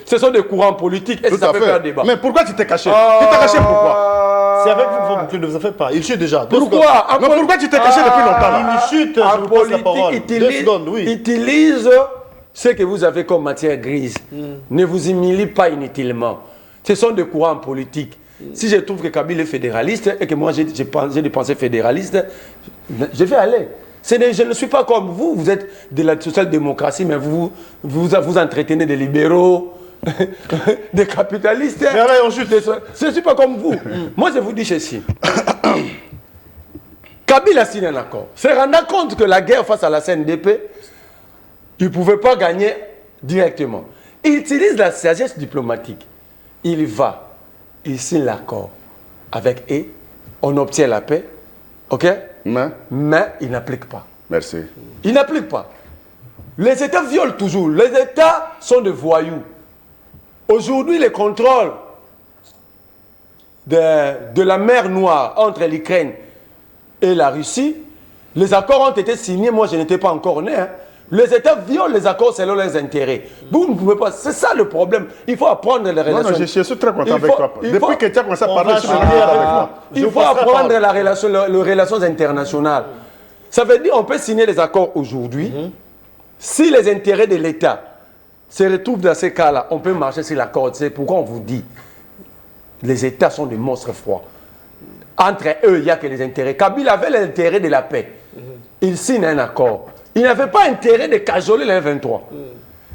Ce sont des courants politiques et ça peut faire débat. Mais pourquoi tu t'es caché? Tu t'es caché pourquoi? C'est avec vous que ne vous en faites pas. Il chute déjà. Pourquoi? Mais pourquoi tu t'es caché depuis longtemps? Il chute, je vous passe la parole. Utilise ce que vous avez comme matière grise. Ne vous humilie pas inutilement. Ce sont des courants politiques. Si je trouve que Kabila est fédéraliste et que moi j'ai des pensées fédéralistes, je vais aller. Je ne suis pas comme vous, vous êtes de la social-démocratie, mais vous entretenez des libéraux, des capitalistes. Je ne suis pas comme vous. Moi je vous dis ceci. Kabila a signé un accord. Se rendant compte que la guerre face à la CNDP, il ne pouvait pas gagner directement. Il utilise la sagesse diplomatique. Il va. Il signe l'accord avec eux, on obtient la paix, ok? Mais il n'applique pas. Merci. Il n'applique pas. Les États violent toujours. Les États sont des voyous. Aujourd'hui, les contrôles de la mer Noire entre l'Ukraine et la Russie, les accords ont été signés. Moi, je n'étais pas encore né. Hein. Les États violent les accords selon leurs intérêts. Vous ne pouvez pas. C'est ça le problème. Il faut apprendre les relations. Non, je suis très content avec toi. Depuis que tu as commencé à parler, je suis avec moi. Il faut apprendre les relations internationales. Ça veut dire qu'on peut signer les accords aujourd'hui. Si les intérêts de l'État se retrouvent dans ces cas-là, on peut marcher sur l'accord. C'est pourquoi on vous dit les États sont des monstres froids. Entre eux, il n'y a que les intérêts. Kabila avait l'intérêt de la paix. Il signe un accord. Il n'avait pas intérêt de cajoler les 23.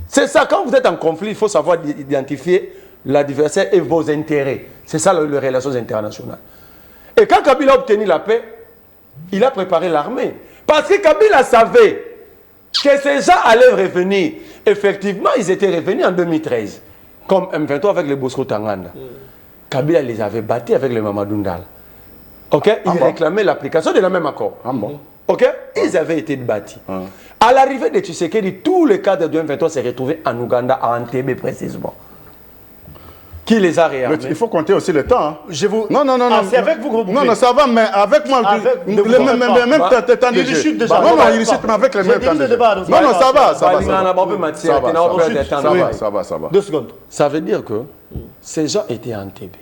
C'est ça, quand vous êtes en conflit, il faut savoir identifier l'adversaire et vos intérêts. C'est ça les relations internationales. Et quand Kabila a obtenu la paix, il a préparé l'armée. Parce que Kabila savait que ces gens allaient revenir. Effectivement, ils étaient revenus en 2013, comme M23 avec le Bosco Tanganda. Kabila les avait battus avec le Mamadou Ndala. Okay? Ils réclamaient l'application de la même accord. Okay? Ils avaient été battus. À l'arrivée de Tshisekedi, tous les cadres de M23 s'est retrouvés en Ouganda, à Entebbe précisément. Qui les a réarmés? Il faut compter aussi le temps. Hein. Je vous... Non, c'est avec vous que vous Non, ça va, mais avec moi, le même temps de jeu. Non, il réussit, mais avec le même temps de jeu. Non, ça va. Ça va. 2 secondes. Ça veut dire que ces gens étaient en Entebbe.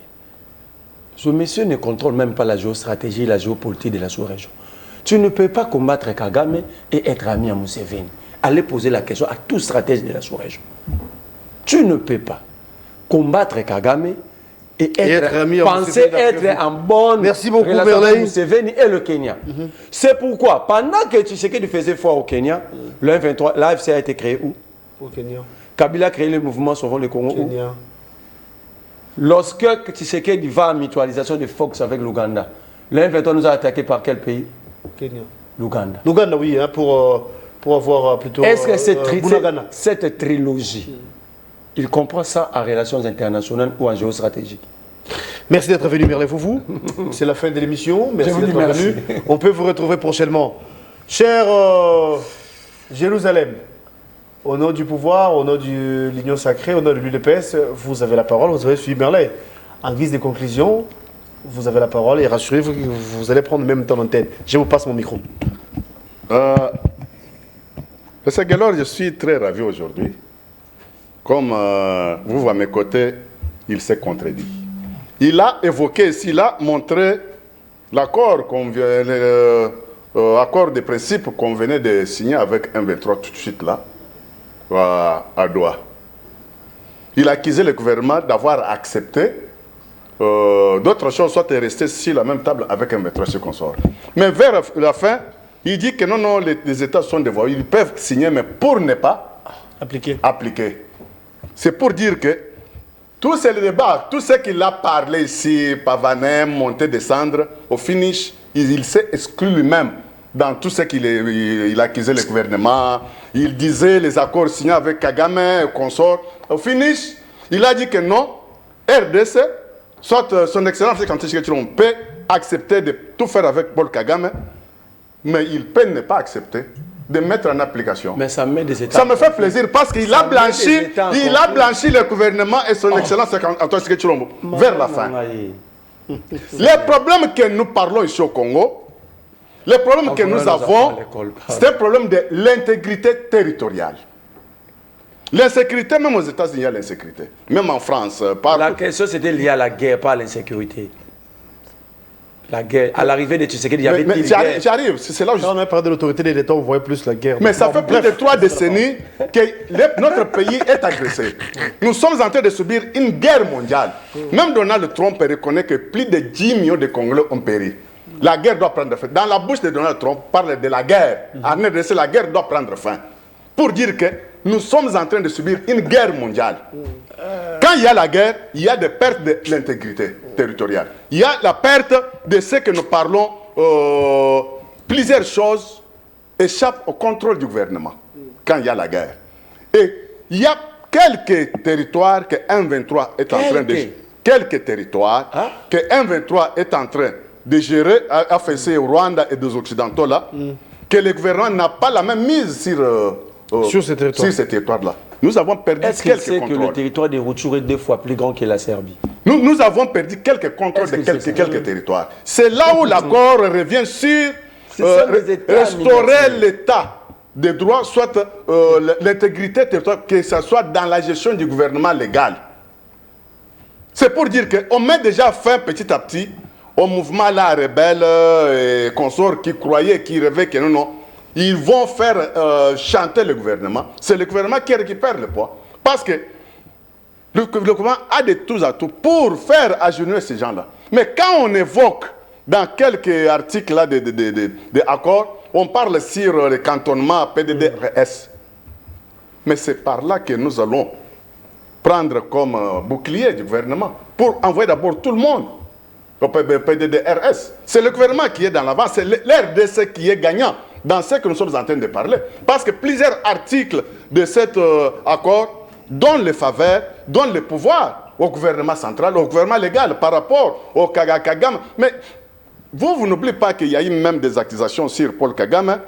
Ce monsieur ne contrôle même pas la géostratégie, la géopolitique de la sous-région. Tu ne peux pas combattre Kagame et être ami à Museveni. Allez poser la question à tout stratège de la sous-région. Tu ne peux pas combattre Kagame et penser être en bonne relation avec Museveni et le Kenya. C'est pourquoi, pendant que Tshisekedi faisait foi au Kenya, le M23, l'AFC a été créé où? Au Kenya. Kabila a créé le mouvement Sauvons le Congo où? Lorsque Tshisekedi va en mutualisation de Fox avec l'Ouganda, le M23 nous a attaqué par quel pays? Kenya. L'Ouganda. L'Ouganda, oui, hein, pour avoir plutôt... Est-ce que cette trilogie, il comprend ça en relations internationales ou en géostratégie? Merci d'être venu, Merlin Foufou. C'est la fin de l'émission. Merci d'être venu. On peut vous retrouver prochainement. Cher Jérusalem, au nom du pouvoir, au nom de l'Union sacrée, au nom de l'UDPS, vous avez la parole. Vous avez suivi Merlin. En guise de conclusion, vous avez la parole et rassurez-vous que vous allez prendre même temps d'antenne. Je vous passe mon micro. Monsieur Guélor, je suis très ravi aujourd'hui. Comme vous, à mes côtés, il s'est contredit. Il a évoqué ici, il a montré l'accord accord de principe qu'on venait de signer avec M23 tout de suite là, à Doha. Il a accusé le gouvernement d'avoir accepté d'autres choses, soit rester sur la même table avec M23 ce qu'on sort. Mais vers la fin, il dit que non, les États sont des voyous, ils peuvent signer, mais pour ne pas appliquer. C'est pour dire que tous ces débats, tout ce qu'il a parlé ici, Pavanem, monter, descendre, au finish, il s'est exclu lui-même dans tout ce qu'il accusait le gouvernement. Il disait les accords signés avec Kagame et consorts. Au finish, il a dit que non, RDC, soit son excellence, quand on peut accepter de tout faire avec Paul Kagame, mais il peut ne pas accepter de mettre en application. Mais ça met des États. Ça me fait plaisir parce qu'il a blanchi, le gouvernement et son excellence Antoine Tshisekedi vers la fin. Les problèmes que nous parlons ici au Congo, les problèmes que nous avons, c'est un problème de l'intégrité territoriale. L'insécurité, même aux États-Unis, il y a l'insécurité. Même en France. La question, c'était lié à la guerre, pas à l'insécurité. La guerre, à l'arrivée de Tshisekedi, il y avait mais j'arrive, c'est là où on a parlé de l'autorité de l'État, on voyait plus la guerre. Mais ça fait plus de 3 décennies que notre pays est agressé. Nous sommes en train de subir une guerre mondiale. Même Donald Trump reconnaît que plus de 10 millions de Congolais ont péri. La guerre doit prendre fin. Dans la bouche de Donald Trump, parle de la guerre. En RDC, la guerre doit prendre fin. Pour dire que nous sommes en train de subir une guerre mondiale. Quand il y a la guerre, il y a des pertes de l'intégrité territoriale. Il y a la perte de ce que nous parlons. Plusieurs choses échappent au contrôle du gouvernement quand il y a la guerre. Et il y a quelques territoires que M23 est en train de gérer. Quelques territoires que M23 est en train de gérer, AFC au Rwanda et des Occidentaux là, que le gouvernement n'a pas la même mise sur sur ces territoires-là. Nous avons perdu Est-ce qu'il quelques sait que contrôles. le territoire des Rutshuru est 2 fois plus grand que la Serbie? Nous avons perdu quelques contrôles de quelques territoires. C'est là où l'accord revient sur restaurer l'état des droits, soit l'intégrité territoriale, que ce soit dans la gestion du gouvernement légal. C'est pour dire qu'on met déjà fin petit à petit au mouvement là, rebelle et consorts qui croyaient, qui rêvaient que non, ils vont faire chanter le gouvernement. C'est le gouvernement qui récupère le poids. Parce que le gouvernement a des tous à tout pour faire agenouiller ces gens-là. Mais quand on évoque dans quelques articles là de accords, on parle sur le cantonnement PDD-RS. Mais c'est par là que nous allons prendre comme bouclier du gouvernement pour envoyer d'abord tout le monde au PDD-RS. C'est le gouvernement qui est dans l'avant, c'est l'RDC qui est gagnant dans ce que nous sommes en train de parler. Parce que plusieurs articles de cet accord donnent les faveurs, donnent le pouvoir au gouvernement central, au gouvernement légal par rapport au Kagame. Mais vous n'oubliez pas qu'il y a eu même des accusations sur Paul Kagame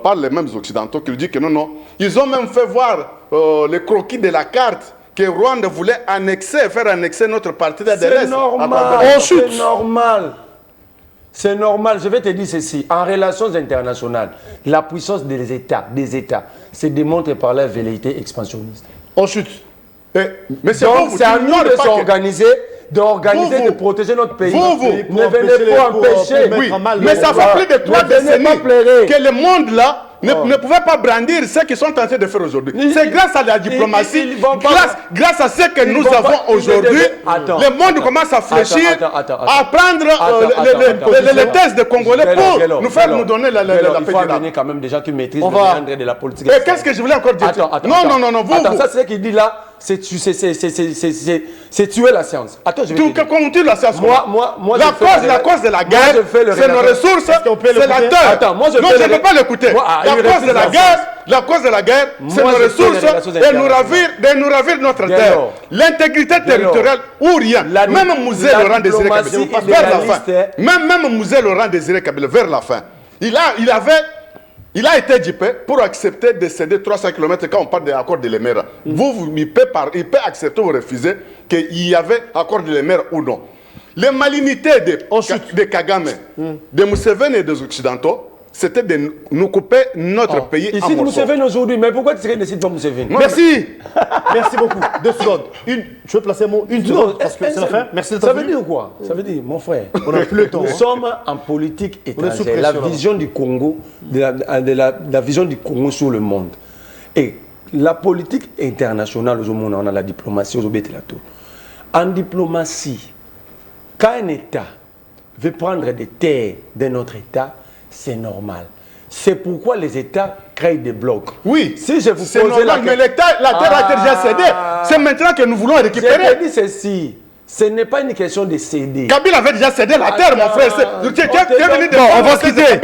par les mêmes occidentaux qui lui disent que non. Ils ont même fait voir le croquis de la carte que Rwanda voulait faire annexer notre parti d'adresse. C'est normal, c'est normal. C'est normal. Je vais te dire ceci. En relations internationales, la puissance des États se démontre par la velléité expansionniste. On chute. Mais c'est à nous de s'organiser, de protéger notre pays. Ne venez pas empêcher. Oui, mais ça fait plus de 3 décennies que le monde là ne pouvait pas brandir ce qu'ils sont en train de faire aujourd'hui. C'est grâce à la diplomatie, grâce à ce que nous avons aujourd'hui, le monde commence à fléchir, à prendre les thèses des Congolais pour nous faire nous donner la paix. Il faut amener quand même des gens qui maîtrisent le méandre de la politique. Et qu'est-ce que je voulais encore dire? Non, vous. Ça, c'est ce qu'il dit là. C'est tuer la science. Attends, je vais te dire. Comment tuer la science? Moi, la cause de la guerre, c'est nos ressources, c'est la terre. Attends, moi, je ne peux pas l'écouter. La cause de la guerre, c'est nos ressources de nous ravir notre terre. L'intégrité territoriale ou rien. Même Mouzé Laurent Désiré Kabila, vers la fin. Même Mouzé Laurent Désiré Kabila, vers la fin. Il a été dupé pour accepter de céder 300 km quand on parle de l'accord de l'Emera. Il peut accepter ou refuser qu'il y avait accord de l'Emera ou non. Les malinités de Kagame, de Museveni et des Occidentaux, c'était de nous couper notre pays en morceaux. Ici, Museveni aujourd'hui, mais pourquoi tu ne décides pas Museveni? Merci. Merci beaucoup. 2 secondes. Je veux placer un mot, 1 seconde, parce que c'est la fin. Merci de Ça veut dire quoi? Ça veut dire, mon frère, on n'a plus le temps. Nous sommes en politique étrangère. La vision du Congo, la vision du Congo sur le monde. Et la politique internationale, on a la diplomatie, en diplomatie, quand un État veut prendre des terres d'un autre État, c'est normal. C'est pourquoi les États créent des blocs. Oui, si je vous c'est normal, mais la terre a été déjà cédée. C'est maintenant que nous voulons récupérer. Je te dis ceci. Ce n'est pas une question de céder. Kabila avait déjà cédé la terre, mon frère. On va se quitter.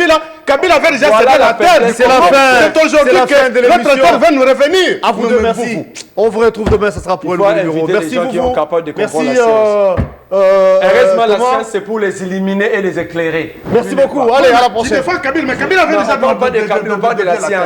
Kabila avait déjà cédé la terre. C'est la fin. C'est aujourd'hui que notre terre va nous revenir. À vous deux, merci. On vous retrouve demain, ça sera pour un nouveau numéro. Merci beaucoup. Merci. Heureusement, la science, c'est pour les éliminer et les éclairer. Merci beaucoup. Allez, à la prochaine. Je défends Kabila, mais Kabila avait déjà de la science.